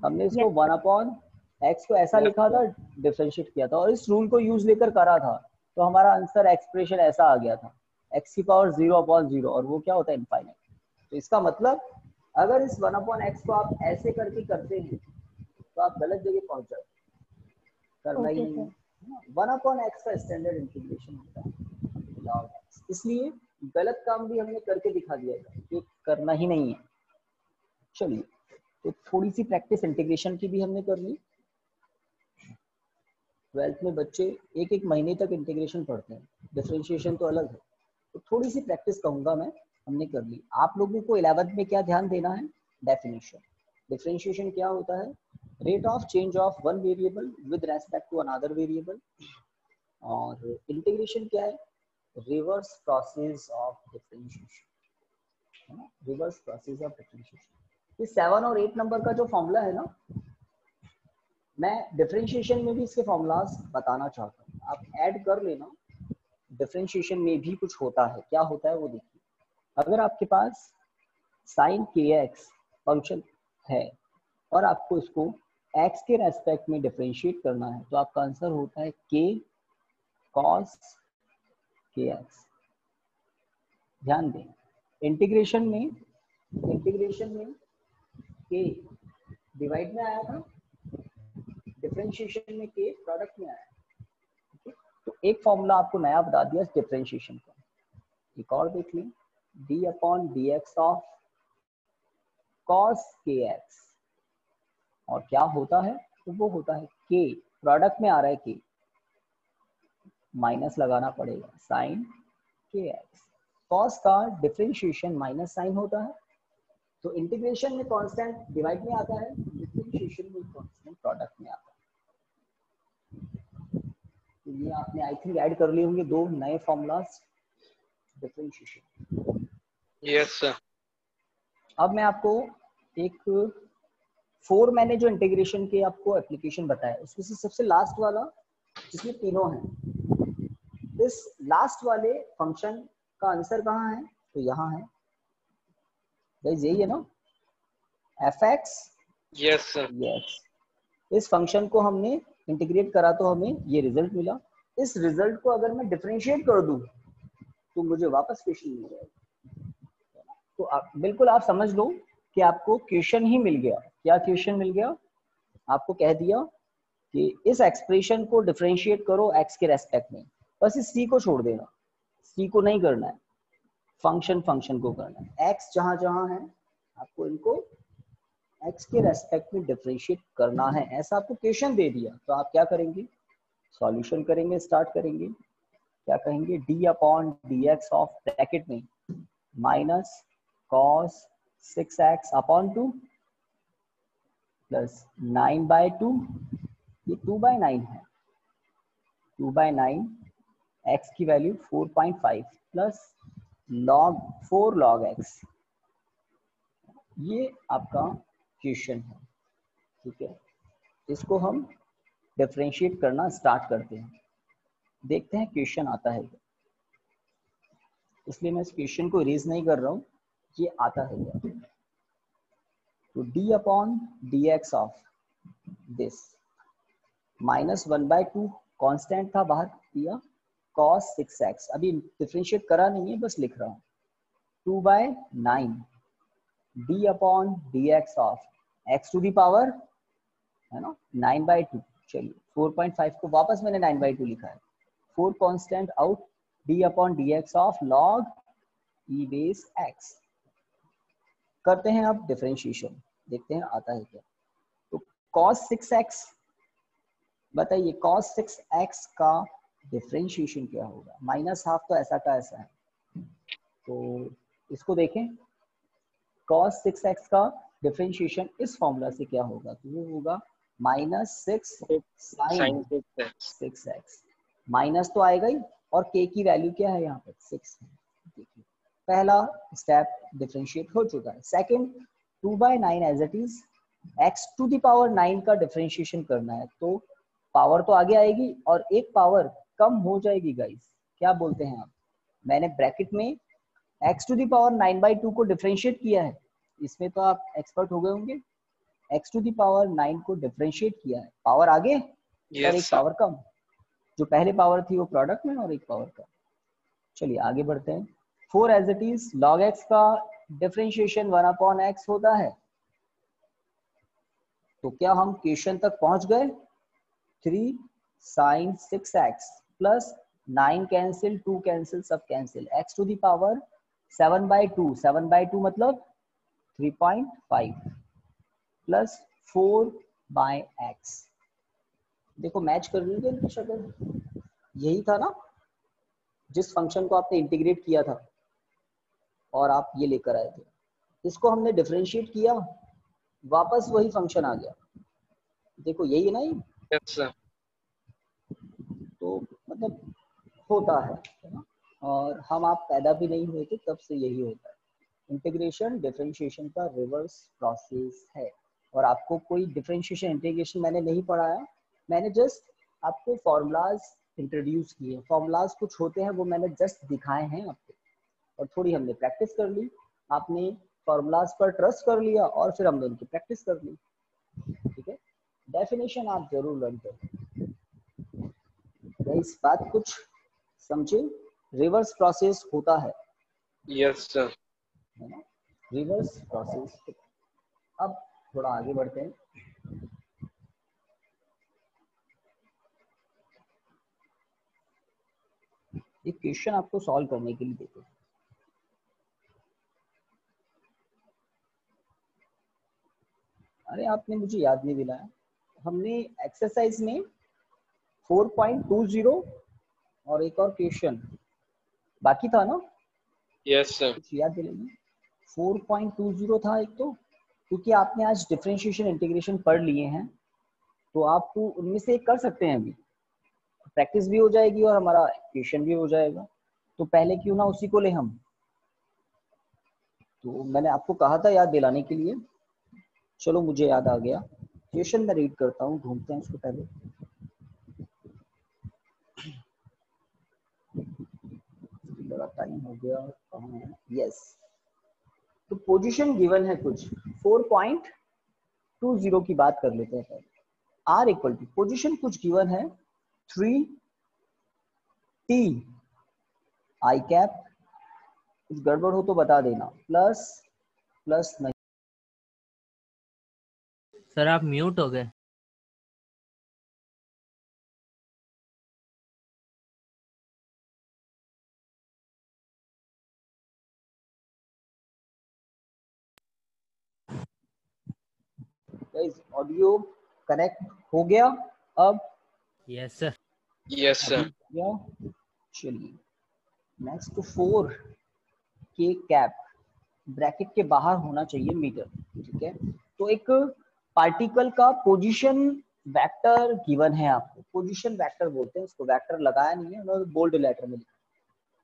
हमने इसको 1/x को ऐसा लिखा था, डिफरेंशिएट किया था और इस रूल को यूज लेकर करा था, तो हमारा आंसर एक्सप्रेशन ऐसा आ गया था, x की पावर 0/0, और वो क्या होता है, इनफाइनाइट। तो इसका मतलब अगर इस 1/x को आप ऐसे करके करते हैं तो आप गलत जगह पहुंच जाते, करना ही नहीं है। 1/x का स्टैंडर्ड इंटीग्रेशन होता है log x, इसलिए गलत काम भी हमने करके दिखा दिया था कि करना ही नहीं है। चलिए, तो थोड़ी सी प्रैक्टिस इंटीग्रेशन की भी हमने कर ली। 12th में बच्चे एक एक महीने तक इंटीग्रेशन पढ़ते हैं, डिफरेंशिएशन तो अलग है, तो थोड़ी सी प्रैक्टिस कहूंगा मैं, हमने कर ली। आप लोगों को 11th में क्या ध्यान देना है, डेफिनेशन। डिफरेंशिएशन क्या होता है, rate of change of one variable with respect to another variable. और इंटीग्रेशन क्या है, रिवर्स प्रोसेस ऑफ डिफरेंशिएशन, है ना, रिवर्स प्रोसेस ऑफ डिफरेंशिएशन। ये 7 और 8 नंबर का जो फॉर्मूला है ना, मैं डिफरेंशिएशन में भी इसके फॉर्मूलाज बताना चाहता हूँ, आप ऐड कर लेना। डिफरेंशिएशन में भी कुछ होता है, क्या होता है वो देखिए। अगर आपके पास sin kx फंक्शन है और आपको इसको x के रेस्पेक्ट में डिफरेंशिएट करना है, तो आपका आंसर होता है k cos kx। ध्यान दें, इंटीग्रेशन में k डिवाइड में आया था, डिफरेंशिएशन में k प्रोडक्ट में आया। तो एक फॉर्मूला आपको नया बता दिया डिफरेंशिएशन का, एक और देख लें, d/dx ऑफ cos kx। और क्या होता है, तो वो होता है k, प्रोडक्ट में आ रहा है k, माइनस लगाना पड़ेगा sin kx। cos का डिफरेंशिएशन माइनस साइन होता है, तो इंटीग्रेशन में कांस्टेंट डिवाइड में आता है, डिफरेंशिएशन में कांस्टेंट प्रोडक्ट में आता है। तो ये आपने आई थिंक ऐड कर लिए होंगे दो नए फॉर्मूलाज डिफरेंशिएशन। Yes sir. अब मैं आपको एक 4 मैंने जो इंटीग्रेशन के आपको एप्लीकेशन बताया, उसमें से सबसे लास्ट वाला जिसमें तीनों हैं, इस लास्ट वाले फंक्शन का आंसर कहाँ है, तो यहाँ है गाइस, यही है ना, fx। Yes sir. यस, इस फंक्शन को हमने इंटीग्रेट करा तो हमें ये रिजल्ट मिला। इस रिजल्ट को अगर मैं डिफरेंशिएट कर दूं तो मुझे वापस क्वेश्चन मिल जाएगा। तो आप बिल्कुल आप समझ लो कि आपको क्वेश्चन ही मिल गया। क्या क्वेश्चन मिल गया, आपको कह दिया कि इस एक्सप्रेशन को डिफरेंशिएट करो x के रेस्पेक्ट में, बस इस c को छोड़ देना, c को नहीं करना है, फंक्शन को करना है। x जहां जहां है आपको इनको x के रेस्पेक्ट में डिफरेंशिएट करना है, ऐसा आपको क्वेश्चन दे दिया। तो आप क्या करेंगे, सॉल्यूशन करेंगे, स्टार्ट करेंगे। क्या कहेंगे, d/dx ऑफ ब्रैकेट में माइनस cos 6x/2 प्लस 9/2, ये 2/9 है, 2/9 x की value 4.5 plus log 4 log x, ये आपका क्वेश्चन है। ठीक है, इसको हम डिफरेंशिएट करना स्टार्ट करते हैं, देखते हैं क्वेश्चन आता है क्या। इसलिए मैं इस क्वेश्चन को इरेज नहीं कर रहा हूँ, ये आता है क्या। तो d/dx of this minus 1/2 constant था, बाहर दिया cos 6x, अभी डिफरेंशिएट करा नहीं है, बस लिख रहा हूँ। 2/9 d/dx of x to the power है ना 9/2, चलिए 4.5 को वापस मैंने 9/2 लिखा है, 4 constant out, d/dx of log e base x। करते हैं अब डिफरेंशिएशन, देखते हैं आता है क्या। तो cos 6x, बताइए cos 6x का डिफरेंशिएशन क्या होगा। -½ तो ऐसा का ऐसा है, तो इसको देखें। cos 6x का डिफरेंशिएशन इस फॉर्मूला से क्या होगा, तो वो होगा -6 sin 6x। माइनस तो आएगा ही, और k की वैल्यू क्या है यहाँ पर 6 है। देखिए पहला स्टेप डिफरेंशिएट हो चुका है। Second 2/9 as it is, x to the power 9 का डिफरेंशिएशन करना है, तो पावर तो आगे आएगी और एक पावर कम हो जाएगी गाइस, क्या बोलते हैं आप। मैंने ब्रैकेट में x टू द पावर 9/2 को डिफरेंशिएट किया है, इसमें तो आप एक्सपर्ट हो गए होंगे। x टू द पावर 9 को डिफरेंशिएट किया है, पावर आगे और एक पावर कम, जो पहले पावर थी वो प्रोडक्ट में और एक पावर कम। चलिए आगे बढ़ते हैं। 4 as it is, log x का डिफरेंशिएशन 1/x होता है, तो क्या हम क्वेश्चन तक पहुंच गए। 3 sin 6x plus 9 cancel, 2 cancel, सब cancel, x to the power 7/2, 7/2 मतलब 3.5 प्लस 4/x। देखो मैच कर लीजिए इनकी शक्ल, यही था ना जिस फंक्शन को आपने इंटीग्रेट किया था और आप ये लेकर आए थे, इसको हमने डिफरेंशिएट किया, वापस वही फंक्शन आ गया। देखो यही है ना ये। Yes sir. तो मतलब होता है ना, और हम आप पैदा भी नहीं हुए थे तब से यही होता है। इंटीग्रेशन डिफरेंशिएशन का रिवर्स प्रोसेस है, और आपको कोई डिफरेंशिएशन इंटीग्रेशन मैंने नहीं पढ़ाया, मैंने जस्ट आपको फॉर्मूलाज इंट्रोड्यूस किए। फॉर्मूलाज कुछ होते हैं वो मैंने जस्ट दिखाए हैं आपको, और थोड़ी हमने प्रैक्टिस कर ली, आपने फॉर्मूलाज पर ट्रस्ट कर लिया और फिर हमने उनकी प्रैक्टिस कर ली। ठीक है, डेफिनेशन आप जरूर लर्न करें, इस बात कुछ समझे। रिवर्स प्रोसेस होता है, यस सर। है ना, रिवर्स प्रोसेस। अब थोड़ा आगे बढ़ते हैं। एक क्वेश्चन आपको सॉल्व करने के लिए देते हैं। अरे आपने मुझे याद नहीं दिलाया, हमने एक्सरसाइज में 4.20 और एक और क्वेश्चन बाकी था ना। Yes sir. कुछ याद दिलाइए। 4.20 था एक, तो क्योंकि आपने आज डिफरेंशिएशन इंटीग्रेशन पढ़ लिए हैं, तो आप उनमें से एक कर सकते हैं, अभी प्रैक्टिस भी हो जाएगी और हमारा क्वेश्चन भी हो जाएगा। तो पहले क्यों ना उसी को ले हम। तो मैंने आपको कहा था याद दिलाने के लिए, चलो मुझे याद आ गया। क्वेश्चन मैं रीड करता हूँ, ढूंढते हैं इसको पहले। बड़ा टाइम हो गया, कहाँ है, यस। तो पोजीशन गिवन है कुछ 4.20 की बात कर लेते हैं पहले। आर इक्वल टू पोजीशन कुछ गिवन है 3t आई कैप, कुछ गड़बड़ हो तो बता देना, प्लस नहीं। सर आप म्यूट हो गए। ऑडियो कनेक्ट हो गया अब। Yes sir. Yes sir. चलिए नेक्स्ट 4 के कैप ब्रैकेट के बाहर होना चाहिए मीटर। ठीक है, तो एक पार्टिकल का पोजीशन वेक्टर गिवन है आपको, पोजीशन वेक्टर बोलते हैं उसको, वेक्टर लगाया नहीं है उन्होंने, बोल्ड लेटर में लिखा।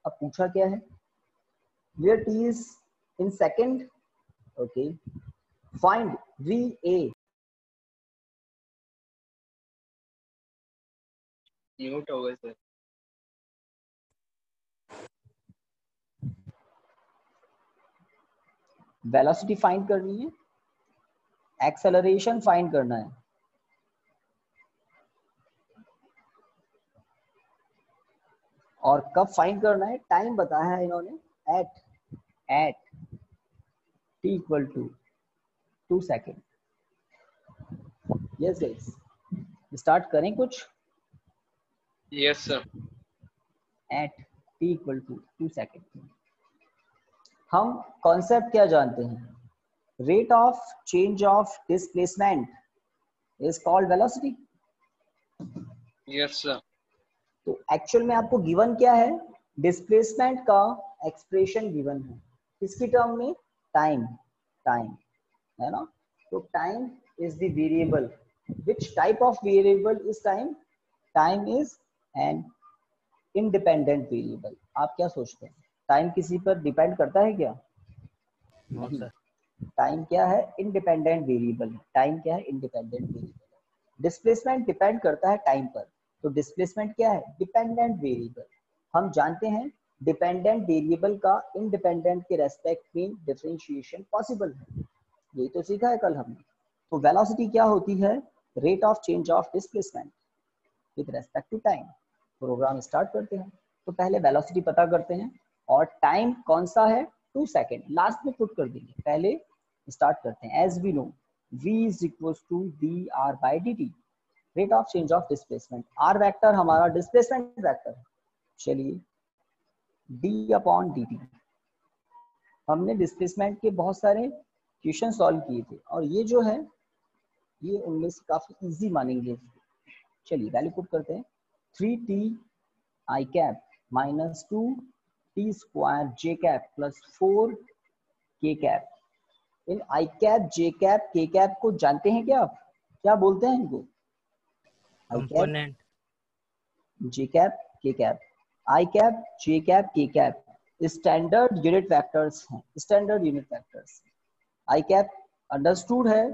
अब पूछा क्या है, where t is in second, okay, find v a. Mute हो गए सर। वेलोसिटी फाइंड करनी है, एक्सेलरेशन फाइंड करना है, और कब फाइंड करना है, टाइम बताया है इन्होंने, at t equal to 2 second. Yes guys, start करें कुछ। Yes sir. At t equal to 2 second. हम कॉन्सेप्ट क्या जानते हैं, rate of change of displacement is called velocity. Yes sir. तो एक्चुअल में आपको गिवन क्या है, डिस्प्लेसमेंट का एक्सप्रेशन गिवन है, किसकी टर्म में, टाइम है ना। तो time is the variable, which type of variable is time, time is an independent variable. आप क्या सोचते हैं, टाइम किसी पर डिपेंड करता है क्या, नो नहीं। सर। टाइम क्या है, इंडिपेंडेंट वेरिएबल है, टाइम क्या है, इंडिपेंडेंट वेरिएबल। डिस्प्लेसमेंट डिपेंड करता है टाइम पर, तो डिस्प्लेसमेंट क्या है, डिपेंडेंट वेरिएबल। हम जानते हैं डिपेंडेंट वेरिएबल का इंडिपेंडेंट के रेस्पेक्ट में डिफरेंशिएशन पॉसिबल है, यही तो सीखा है कल हमने। तो वेलोसिटी क्या होती है, rate of change of displacement with respect to time. Program start करते हैं, तो पहले वेलोसिटी पता करते हैं, और टाइम कौन सा है, 2 सेकेंड, लास्ट में पुट कर देंगे, पहले स्टार्ट करते हैं। As we know v is equals to dr by dt, rate of change of displacement. r vector हमारा डिस्प्लेसमेंट वेक्टर है, चलिए d अपॉन dt। हमने डिस्प्लेसमेंट के बहुत सारे क्वेश्चन सॉल्व किए थे, और ये जो है ये उनमें से काफी इजी मानेंगे। चलिए वैल्यू पुट करते हैं, 3t i cap minus 2t square j cap plus 4k cap. In i cap, j cap, k cap को जानते हैं क्या आप, क्या बोलते हैं इनको, i cap, component. j cap, k cap. i cap, j cap, k cap standard unit vectors हैं, standard unit vectors. i cap understood है,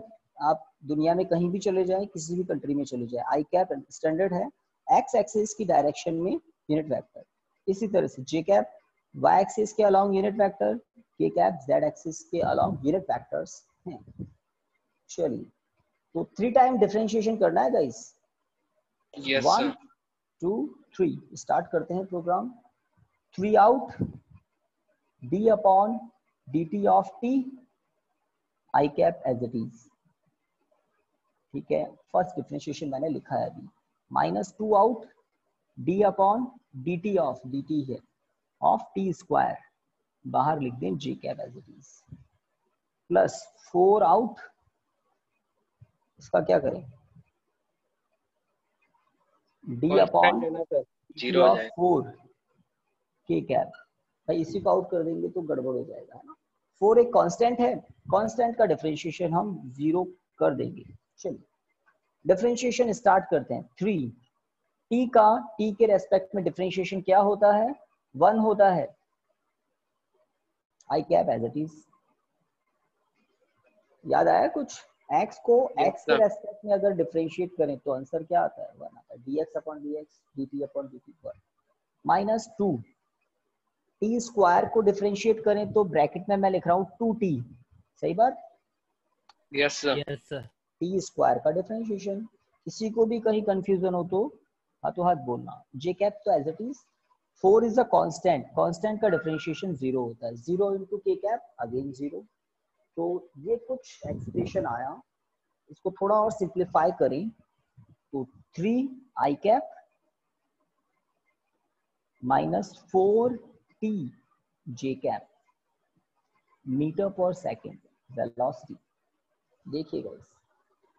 आप दुनिया में कहीं भी चले जाएं, किसी भी कंट्री में चले जाएं, i कैप स्टैंडर्ड है, x एक्सिस की डायरेक्शन में यूनिट वेक्टर। इसी तरह से j कैप y एक्सिस के along unit vector, k cap z axis के अलोंग यूनिट वेक्टर्स हैं। चलिए तो 3 टाइम डिफरेंशिएशन करना है गाइस, यस 1 सर। 2 3, स्टार्ट करते हैं program. 3 out d upon dt of t i cap as it is, ठीक है। फर्स्ट डिफरेंशिएशन मैंने लिखा है अभी, minus 2 out d upon dt of dt है ऑफ t स्क्वायर, बाहर लिख दें j cap as it is, plus 4 out, इसका क्या करें, d अपॉन जीरो हो ऑफ जाएगा। 4 k कैप, भाई इसी को आउट कर देंगे तो गड़बड़ हो जाएगा, है ना। 4 एक कांस्टेंट है, कांस्टेंट का डिफरेंशिएशन हम 0 कर देंगे। चलिए डिफरेंशिएशन स्टार्ट करते हैं। 3 t का t के रेस्पेक्ट में डिफरेंशिएशन क्या होता है, 1 होता है, i cap as it is. याद आया कुछ, x को Yes, x के sir. रेस्पेक्ट में अगर डिफरेंशिएट करें तो आंसर क्या आता है, 1 आता है, dx upon dx dt upon dt। Minus 2 t square को डिफरेंशिएट करें तो ब्रैकेट में मैं लिख रहा हूँ 2t, सही बात, yes sir. Yes sir. t square का डिफरेंशिएशन। किसी को भी कहीं कंफ्यूजन हो तो हाथों हाथ बोलना। j कैप तो as it is, 4 is a constant, constant का डिफरेंशिएशन 0 होता है, 0 इंटू k कैप अगेन 0। तो ये कुछ एक्सप्रेशन आया, इसको थोड़ा और सिंप्लीफाई करें तो 3 i cap minus 4 t j cap meter पर सेकेंड वेलोसिटी। देखिएगा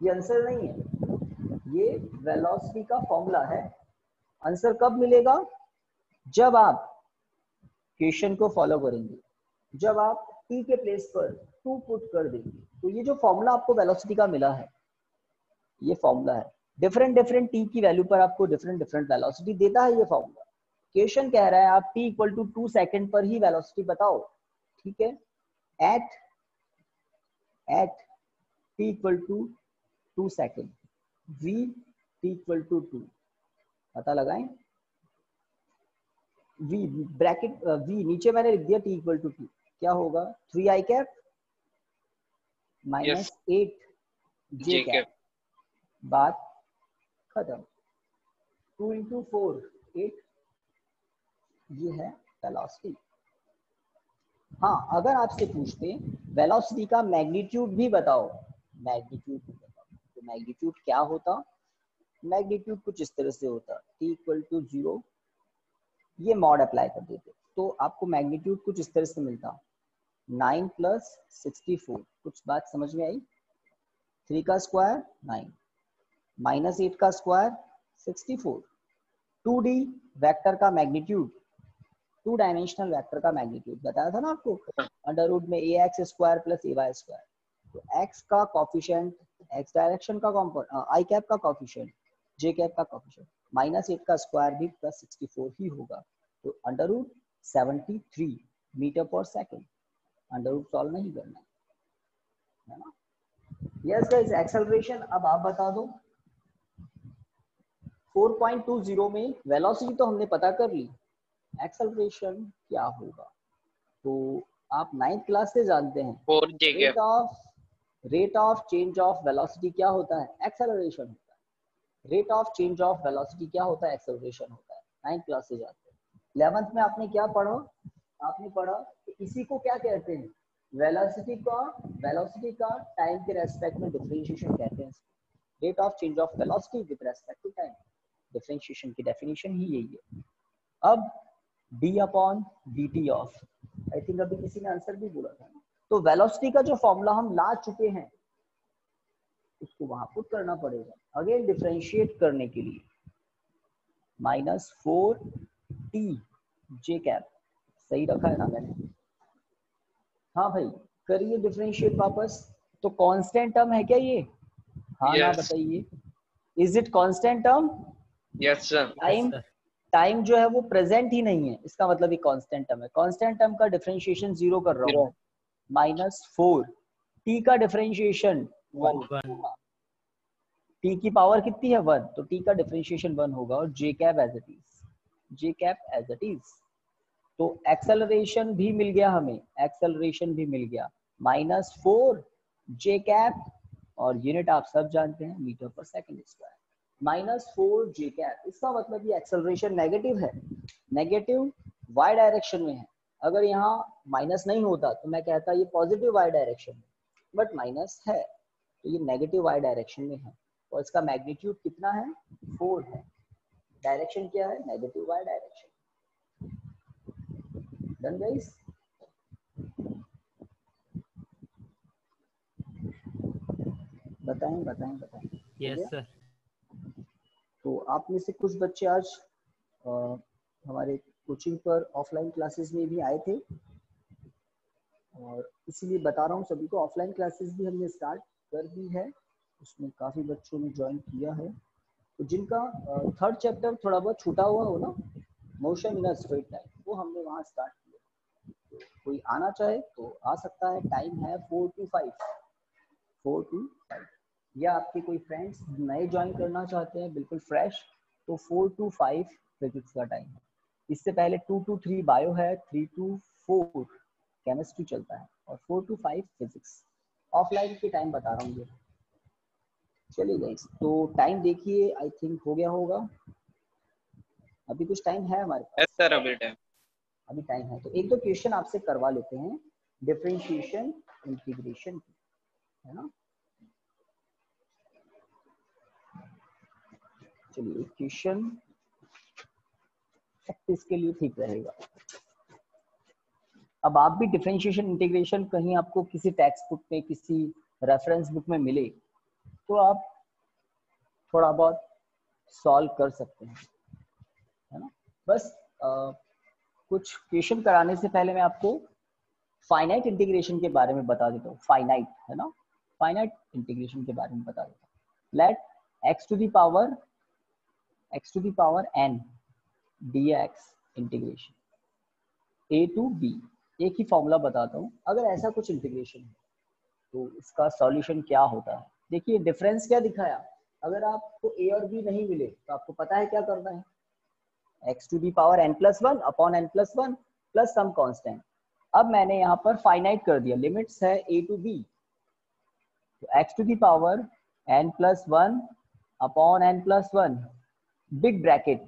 ये आंसर नहीं है, ये वेलोसिटी का फॉर्मूला है। आंसर कब मिलेगा, जब आप क्वेश्चन को फॉलो करेंगे, जब आप t के प्लेस पर 2 पुट कर देंगे, तो ये जो फॉर्मूला आपको वेलोसिटी का मिला है ये फॉर्मूला है। डिफरेंट डिफरेंट टी की वैल्यू पर आपको डिफरेंट डिफरेंट वेलोसिटी देता है ये फॉर्मूला। क्वेश्चन कह रहा है आप t इक्वल टू 2 सेकेंड पर ही वेलोसिटी बताओ, ठीक है। At t equal to 2 second, v t equal to 2, पता लगाएं। v ब्रैकेट v नीचे मैंने लिख दिया t इक्वल टू 2, क्या होगा 3i cap minus 8 j cap, बात खत्म। 2 इंटू 4 8, ये है वेलोसिटी। हाँ, अगर आपसे पूछते वेलोसिटी का मैग्नीट्यूड भी बताओ, मैग्नीट्यूड भी बताओ, तो मैग्नीट्यूड क्या होता? मैग्नीट्यूड कुछ इस तरह से होता, t इक्वल टू 0, ये मॉड अप्लाई कर देते तो आपको मैग्नीट्यूड कुछ इस तरह से मिलता 9 प्लस 64। कुछ बात समझ में आई? 3 का स्क्वायर 9 माइनस 8 का स्क्वायर 64। 2D वेक्टर का मैग्नीट्यूड, 2 डायमेंशनल वेक्टर का मैग्नीट्यूड बताया था ना आपको, अंडर रूट में ax square plus ay square. तो x का कोफिशिएंट, x डायरेक्शन का कंपोनेंट, i कैप का कोफिशिएंट, j कैप का कोफिशिएंट, माइनस 8 का स्क्वायर भी प्लस 64 ही होगा। तो अंडर रूट 73 मीटर पर सेकेंड, अंडर रूट सॉल्व नहीं करना है ना। यस गाइस, एक्सेलरेशन अब आप बता दो। 4.20 में वेलोसिटी तो हमने पता कर ली, एक्सेलरेशन क्या होगा? तो आप 9th क्लास से जानते हैं 4j cap. Rate of change of velocity क्या होता है? एक्सेलरेशन होता है। Rate of change of velocity क्या होता है? एक्सेलरेशन होता है। 9th क्लास से जानते हैं। 11th में आपने क्या पढ़ा? आपने पढ़ा कि इसी को क्या कहते हैं? वेलोसिटी का टाइम के रेस्पेक्ट में डिफरेंशिएशन कहते हैं। Rate of change of velocity with respect to time, differentiation की डेफिनेशन ही यही है। अब d upon dt of, I think अभी किसी ने आंसर भी बोला था। तो वेलोसिटी का जो फॉर्मूला हम ला चुके हैं उसको वहां पुट करना पड़ेगा अगेन डिफरेंशिएट करने के लिए। माइनस 4t j कैप, सही रखा है ना मैंने? हाँ भाई, करिए डिफरेंशिएट वापस। तो कांस्टेंट टर्म है क्या ये? हाँ ना Yes. बताइए, is it constant term? Yes sir. Time time जो है वो प्रेजेंट ही नहीं है, इसका मतलब ये कांस्टेंट टर्म है। कांस्टेंट टर्म का डिफरेंशिएशन 0 कर रहा हूँ, माइनस 4, t का डिफरेंशिएशन 1, t की पावर कितनी है 1, तो t का डिफरेंशिएशन 1 होगा और j cap as it is, j cap as it is. तो एक्सेलरेशन भी मिल गया हमें, एक्सेलरेशन भी मिल गया माइनस 4 j कैप, और यूनिट आप सब जानते हैं मीटर पर second square. Minus 4 j cap, इसका मतलब ये एक्सेलरेशन नेगेटिव है, नेगेटिव y डायरेक्शन में है। अगर यहाँ माइनस नहीं होता तो मैं कहता ये पॉजिटिव y डायरेक्शन में, बट माइनस है तो ये नेगेटिव y डायरेक्शन में है। और इसका मैग्नीट्यूड कितना है? 4 है। डायरेक्शन क्या है? Negative y direction. Done guys? बताएं बताएं बताएं। Yes sir. तो आप में से कुछ बच्चे आज हमारे कोचिंग पर ऑफलाइन क्लासेस में भी आए थे, और इसीलिए बता रहा हूँ सभी को, ऑफलाइन क्लासेस भी हमने स्टार्ट कर दी है, उसमें काफ़ी बच्चों ने ज्वाइन किया है। तो जिनका थर्ड चैप्टर थोड़ा बहुत छूटा हुआ हो ना, motion in a straight line, वो हमने वहाँ स्टार्ट किया। तो कोई आना चाहे तो आ सकता है, टाइम है 4 to 5, या आपके कोई फ्रेंड्स नए ज्वाइन करना चाहते हैं बिल्कुल फ्रेश, तो 4 to 5 फिजिक्स का टाइम है। इससे पहले 2 to 3 बायो है, 3 to 4 केमिस्ट्री चलता है, और 4 to 5 फिजिक्स। ऑफलाइन के टाइम बता रहा हूँ ये। चलिए गाइस, तो टाइम देखिए, आई थिंक हो गया होगा। अभी कुछ टाइम है हमारे पास? Yes sir, अभी टाइम। अभी टाइम है तो एक दो क्वेश्चन आपसे करवा लेते हैं डिफरेंशिएशन इंटीग्रेशन की, है ना। चलिए एक क्वेश्चन प्रैक्टिस के लिए ठीक रहेगा। अब आप भी डिफरेंशिएशन इंटीग्रेशन कहीं आपको किसी टेक्स्ट बुक में, किसी रेफरेंस बुक में मिले तो आप थोड़ा बहुत सॉल्व कर सकते हैं, है ना। बस कुछ क्वेश्चन कराने से पहले मैं आपको फाइनाइट इंटीग्रेशन के बारे में बता देता हूँ। फाइनाइट, है ना, फाइनाइट इंटीग्रेशन के बारे में बता देता हूँ। Let x to the power n dx integration a to b। एक ही फॉर्मूला बताता हूँ, अगर ऐसा कुछ इंटीग्रेशन है तो इसका सॉल्यूशन क्या होता है। देखिए डिफरेंस क्या दिखाया, अगर आपको a और b नहीं मिले तो आपको पता है क्या करना है, x to the power n+1 upon n+1 plus some constant. अब मैंने यहाँ पर फाइनाइट कर दिया, लिमिट्स है a टू b, तो x to the power n+1 upon n+1 big bracket,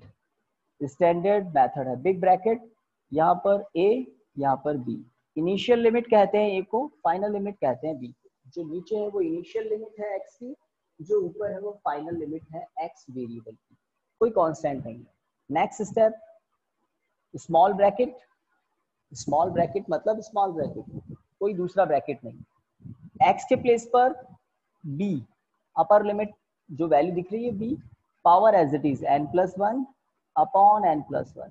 standard method है बिग ब्रैकेट, यहाँ पर a यहाँ पर b। इनिशियल लिमिट कहते हैं a को, फाइनल लिमिट कहते हैं b को। जो नीचे है वो इनिशियल लिमिट है x की, जो ऊपर है वो फाइनल लिमिट है x वेरिएबल की, कोई कांस्टेंट नहीं है। नेक्स्ट स्टेप स्मॉल ब्रैकेट मतलब स्मॉल ब्रैकेट, कोई दूसरा ब्रैकेट नहीं, x के प्लेस पर b, अपर लिमिट जो वैल्यू दिख रही है b, power as it is n+1 upon n+1,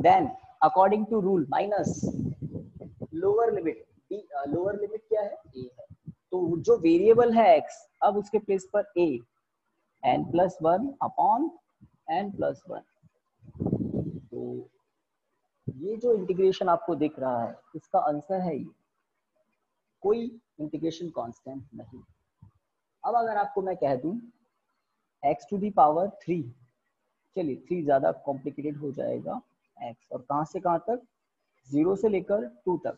then according to rule minus lower limit b, lower limit क्या है a है, तो जो वेरिएबल है x, अब उसके प्लेस पर a n+1 अपॉन n+1। तो ये जो इंटीग्रेशन आपको दिख रहा है इसका आंसर है ये, कोई इंटीग्रेशन कांस्टेंट नहीं। अब अगर आपको मैं कह दूं x टू दी पावर 3, चलिए 3 ज्यादा कॉम्प्लिकेटेड हो जाएगा, x और कहां से कहां तक, 0 से लेकर 2 तक,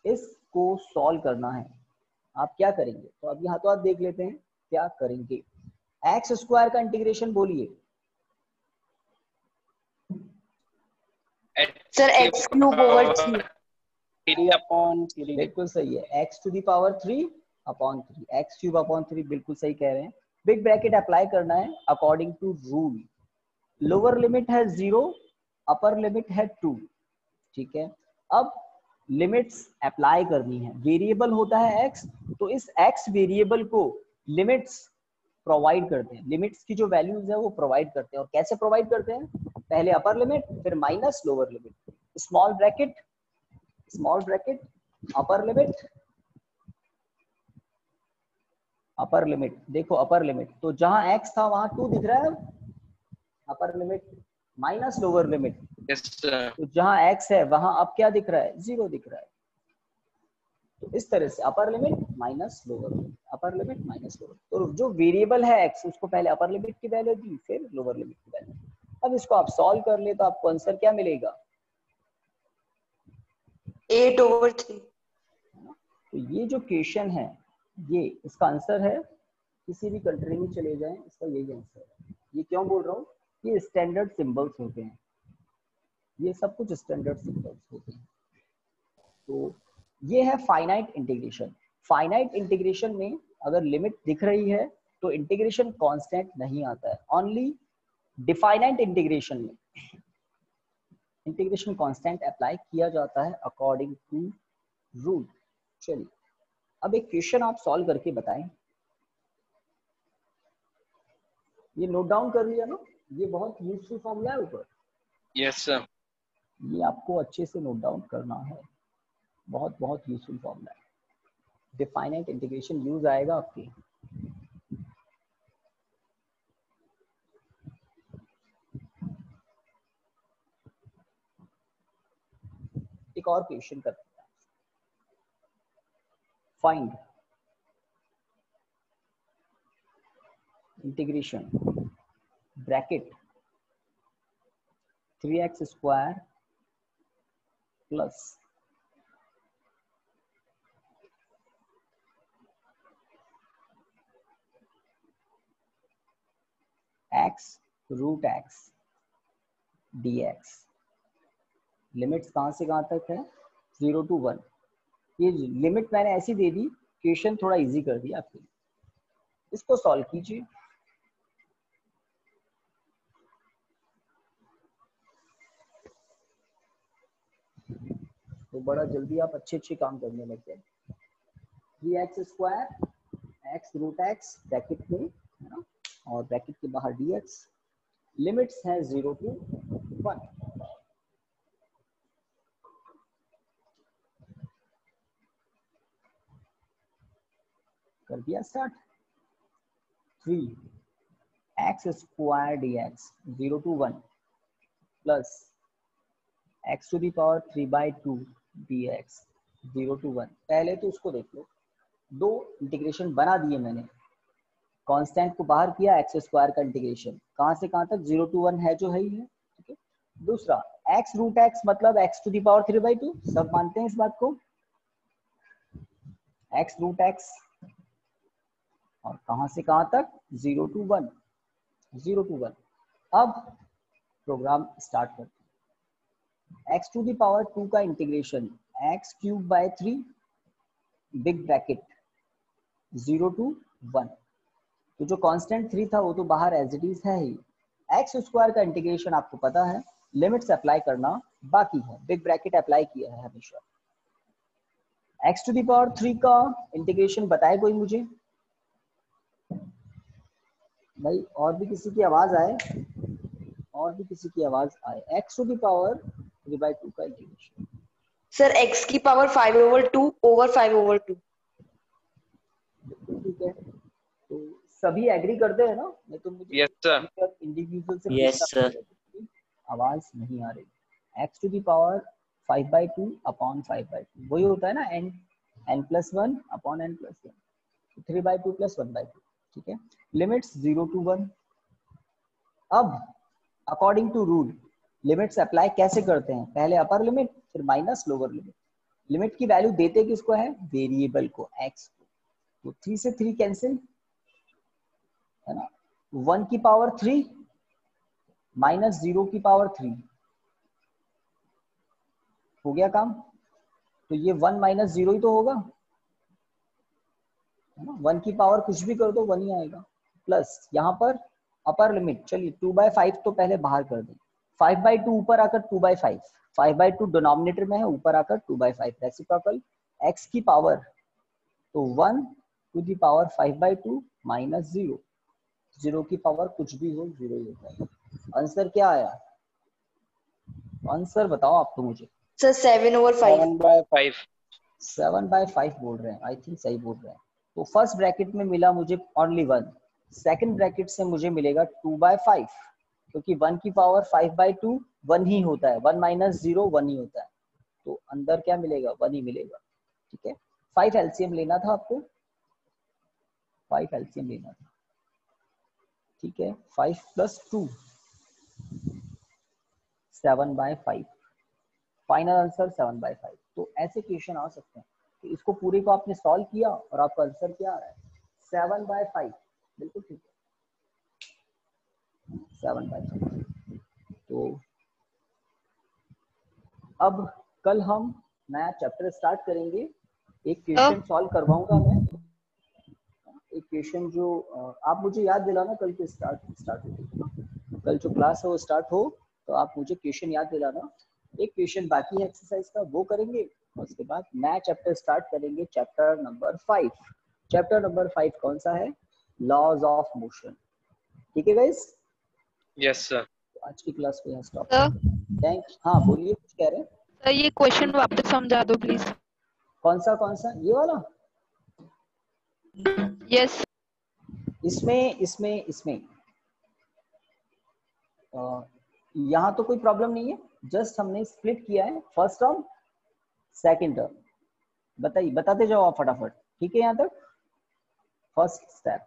इसको सॉल्व करना है। आप क्या करेंगे, तो अब यहाँ तो आप देख लेते हैं क्या करेंगे। एक्स स्क्वायर का इंटीग्रेशन बोलिए सर x³/3 3 अपॉन 3। बिल्कुल सही है, x to the power 3/3, x³/3 बिल्कुल सही कह रहे हैं। बिग ब्रैकेट अप्लाई करना है according to rule, lower limit है 0, अपर लिमिट है 2, ठीक है। अब लिमिट्स अप्लाई करनी है, वेरिएबल होता है x, तो इस x वेरिएबल को लिमिट्स प्रोवाइड करते हैं, लिमिट्स की जो वैल्यूज है वो प्रोवाइड करते हैं। और कैसे प्रोवाइड करते हैं, पहले अपर लिमिट फिर minus lower limit, small bracket upper limit, देखो अपर लिमिट, तो जहां x था वहां 2 दिख रहा है, upper limit minus lower limit, yes sir. तो जहां x है वहां अब क्या दिख रहा है, 0 दिख रहा है। तो इस तरह से upper limit minus lower limit, upper limit minus lower, तो जो वेरिएबल है x उसको पहले अपर लिमिट की वैल्यू दी फिर लोअर लिमिट की वैल्यू। अब इसको आप सॉल्व कर ले तो आपको आंसर क्या मिलेगा, 8/3। तो ये जो क्वेश्चन है ये इसका आंसर है, किसी भी कंट्री में चले जाएं इसका यही आंसर है। ये क्यों बोल रहा हूँ, ये स्टैंडर्ड सिंबल्स होते हैं, ये सब कुछ स्टैंडर्ड सिंबल्स होते हैं। तो ये है फाइनाइट इंटीग्रेशन। फाइनाइट इंटीग्रेशन में अगर लिमिट दिख रही है तो इंटीग्रेशन कांस्टेंट नहीं आता है, ओनली डिफाइनाइट इंटीग्रेशन में इंटीग्रेशन कांस्टेंट अप्लाई किया जाता है अकॉर्डिंग टू रूल। चलिए अब एक क्वेश्चन आप सॉल्व करके बताएं, ये नोट डाउन कर लिया ना, ये बहुत यूजफुल फॉर्मूला है ऊपर, यस सर। ये आपको अच्छे से नोट डाउन करना है, बहुत बहुत यूजफुल फॉर्मूला है। डिफाइनाइट इंटीग्रेशन यूज आएगा आपके, एक और क्वेश्चन करते हैं, find integration bracket 3x² plus x√x dx। Limits कहां से कहां तक है, 0 to 1। ये लिमिट मैंने ऐसी दे दी, क्वेश्चन थोड़ा इजी कर दिया आपके लिए। इसको सॉल्व कीजिए, तो बड़ा जल्दी आप अच्छे काम करने लगते हैं। 3x² x√x ब्रैकेट में है ना, और ब्रैकेट के बाहर dx, लिमिट्स है 0 to 1। कर दिया start, 3 x square dx 0 to 1 plus x to the power 3/2 dx 0 to 1। पहले तो उसको देख लो, दो इंटीग्रेशन बना दिए मैंने, कांस्टेंट को बाहर किया, एक्स स्क्वायर का इंटीग्रेशन कहाँ से कहाँ तक 0 to 1 है जो है ही है, ठीक है। दूसरा x रूट x मतलब x to the power 3/2, सब मानते हैं इस बात को, x रूट x और कहाँ से कहाँ तक 0 to 1, 0 to 1। अब प्रोग्राम स्टार्ट करते हैं। x to the power 2 का integration x cube by 3 big bracket 0 to 1। तो जो कांस्टेंट 3 था वो तो बाहर एज इट इज है ही। एक्स स्क्वायर का इंटीग्रेशन आपको पता है, लिमिट्स अप्लाई करना बाकी है, बिग ब्रैकेट अप्लाई किया है हमेशा। एक्स टू द पावर 3 का इंटीग्रेशन बताए कोई मुझे भाई, और भी किसी की आवाज आए, और भी किसी की आवाज आए। एक्स टू द पावर 3/2 का इंटीग्रेशन सर x की पावर 5/2 ओवर 5/2। ठीक है, तो सभी एग्री करते हैं ना? नहीं तो मुझे Yes, sir. इंडिविजुअल से Yes, पूछना sir. पड़ेगा, आवाज नहीं आ रही। X to the power 5/2 upon 5/2 वही होता है ना, n+1 अपॉन n+1, 3/2 प्लस 1/2, ठीक है। Limits 0 to 1। अब according to rule limits apply कैसे करते हैं, पहले अपर लिमिट फिर माइनस लोअर लिमिट। लिमिट की वैल्यू देते किसको है, वेरिएबल को, x को। तो 3 से 3 कैंसिल है ना, 1 की पावर 3 माइनस 0 की पावर 3 हो गया काम। तो ये 1 माइनस 0 ही तो होगा, है ना, 1 की पावर कुछ भी कर दो 1 ही आएगा। प्लस यहाँ पर अपर लिमिट, चलिए 2/5 तो पहले बाहर कर दें, 5/2 ऊपर आकर 2/5, 5/2 डिनोमिनेटर में है, ऊपर आकर 2/5 रेसिप्रोकल, x की पावर तो 1 टू द पावर 5/2 माइनस 0, 0 की पावर कुछ भी हो 0 ही होता है। आंसर क्या आया, आंसर बताओ आप तो मुझे। सर 7/5। 7/5। 7/5 बोल रहे हैं, आई थिंक सही बोल रहे हैं। तो फर्स्ट ब्रैकेट में मिला मुझे ओनली 1, सेकंड ब्रैकेट से मुझे मिलेगा 2/5, क्योंकि 1 की पावर 5/2 1 ही होता है, 1 माइनस 0 1 ही होता है, तो अंदर क्या मिलेगा 1 ही मिलेगा, ठीक है। 5 एलसीएम लेना था आपको, 5 एलसीएम लेना था, ठीक है। 5 प्लस 2 7/5, फाइनल आंसर 7/5। तो ऐसे क्वेश्चन आ सकते हैं कि इसको पूरे को आपने सॉल्व किया और आपका आंसर क्या आ रहा है 7/5, बिल्कुल ठीक है 7/5। तो अब कल हम नया चैप्टर स्टार्ट करेंगे, एक क्वेश्चन सॉल्व करवाऊंगा मैं, एक क्वेश्चन जो आप मुझे याद दिलाना कल के स्टार्ट हो, कल जो क्लास है वो स्टार्ट हो तो आप मुझे क्वेश्चन याद दिलाना। एक क्वेश्चन बाकी है एक्सरसाइज का, वो करेंगे और उसके बाद नया चैप्टर स्टार्ट करेंगे, चैप्टर नंबर 5। चैप्टर नंबर 5 कौन सा है, लॉज ऑफ मोशन, ठीक है गाइस। Yes, sir. आज की क्लास को यहाँ स्टॉप। सर थैंक, हाँ बोलिए, कुछ कह रहे हैं। सर ये क्वेश्चन वापस समझा दो प्लीज। कौन सा ये वाला? यस। इसमें यहाँ तो कोई प्रॉब्लम नहीं है, जस्ट हमने स्प्लिट किया है फर्स्ट टर्म सेकंड टर्म। बताइए, बताते जाओ आप फटाफट, ठीक है। यहाँ तक फर्स्ट स्टेप।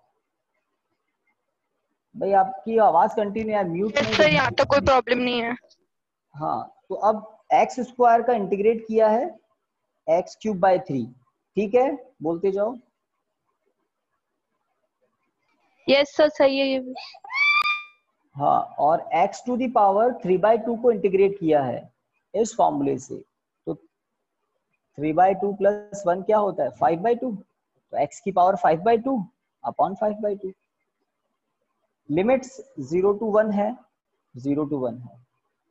भाई आपकी आवाज कंटिन्यू है, म्यूट यस नहीं सर, यहाँ तो कोई प्रॉब्लम नहीं है। हाँ, तो अब एक्स स्क्वायर का इंटीग्रेट किया है x³/3, ठीक है, बोलते जाओ। यस सर, सही है ये भी। हाँ, और x टू द पावर 3/2 को इंटीग्रेट किया है इस फॉर्मूले से, तो 3/2 प्लस 1 क्या होता है 5/2, तो x की पावर 5/2 अपॉन 5/2। लिमिट्स 0 to 1 है, 0 to 1 है।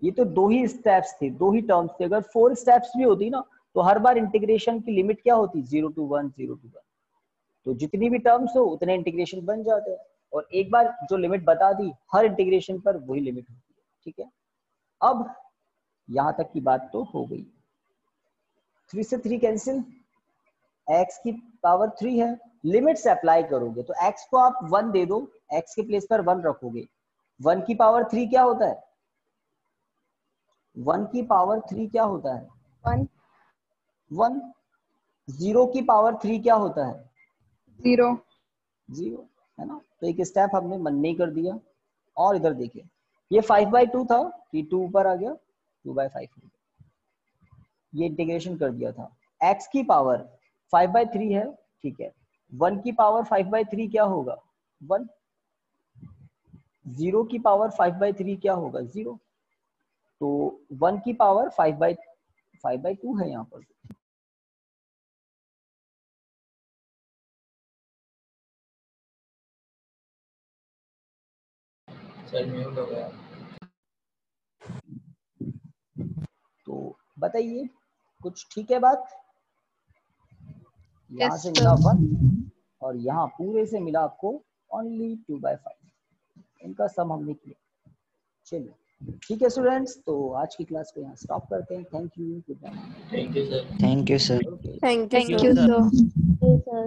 ये तो दो ही स्टेप्स थे, दो ही टर्म्स थे, अगर 4 स्टेप्स भी होती ना तो हर बार इंटीग्रेशन की लिमिट क्या होती 0 to 1, 0 to 1। तो जितनी भी टर्म्स हो उतने इंटीग्रेशन बन जाते हैं, और एक बार जो लिमिट बता दी हर इंटीग्रेशन पर वही लिमिट होती है, ठीक है। अब यहां तक की बात तो हो गई। 3 से 3 कैंसिल, x की पावर 3 है लिमिट्स अप्लाई करोगे तो x को आप 1 दे दो, x के प्लेस पर 1 रखोगे, 1 की पावर 3 क्या होता है? 1 की पावर 3 क्या होता है? 1। 0 की पावर 3 क्या होता है? 0 0, है ना? तो एक स्टेप हमने मन नहीं कर दिया। और इधर देखिए, ये 5/2 था, ये 2 ऊपर आ गया, 2/5 हो गया, ये इंटीग्रेशन कर दिया था। x की पावर 5/3 है, ठीक है, 1 की पावर 5/3 क्या होगा? 1। 0 की पावर 5/3 क्या होगा? 0। तो 1 की पावर 5/2 है यहाँ पर। तो बताइए, कुछ ठीक है बात? यहाँ Yes, से sir. मिला 1 और यहाँ पूरे से मिला आपको ओनली 2/5। इनका सम हमने किया। चलिए ठीक है स्टूडेंट्स, तो आज की क्लास को यहाँ स्टॉप करते हैं। Thank you, good night. Thank you sir. Thank you sir. Okay. Thank you, Thank sir. you, sir. Yes, sir.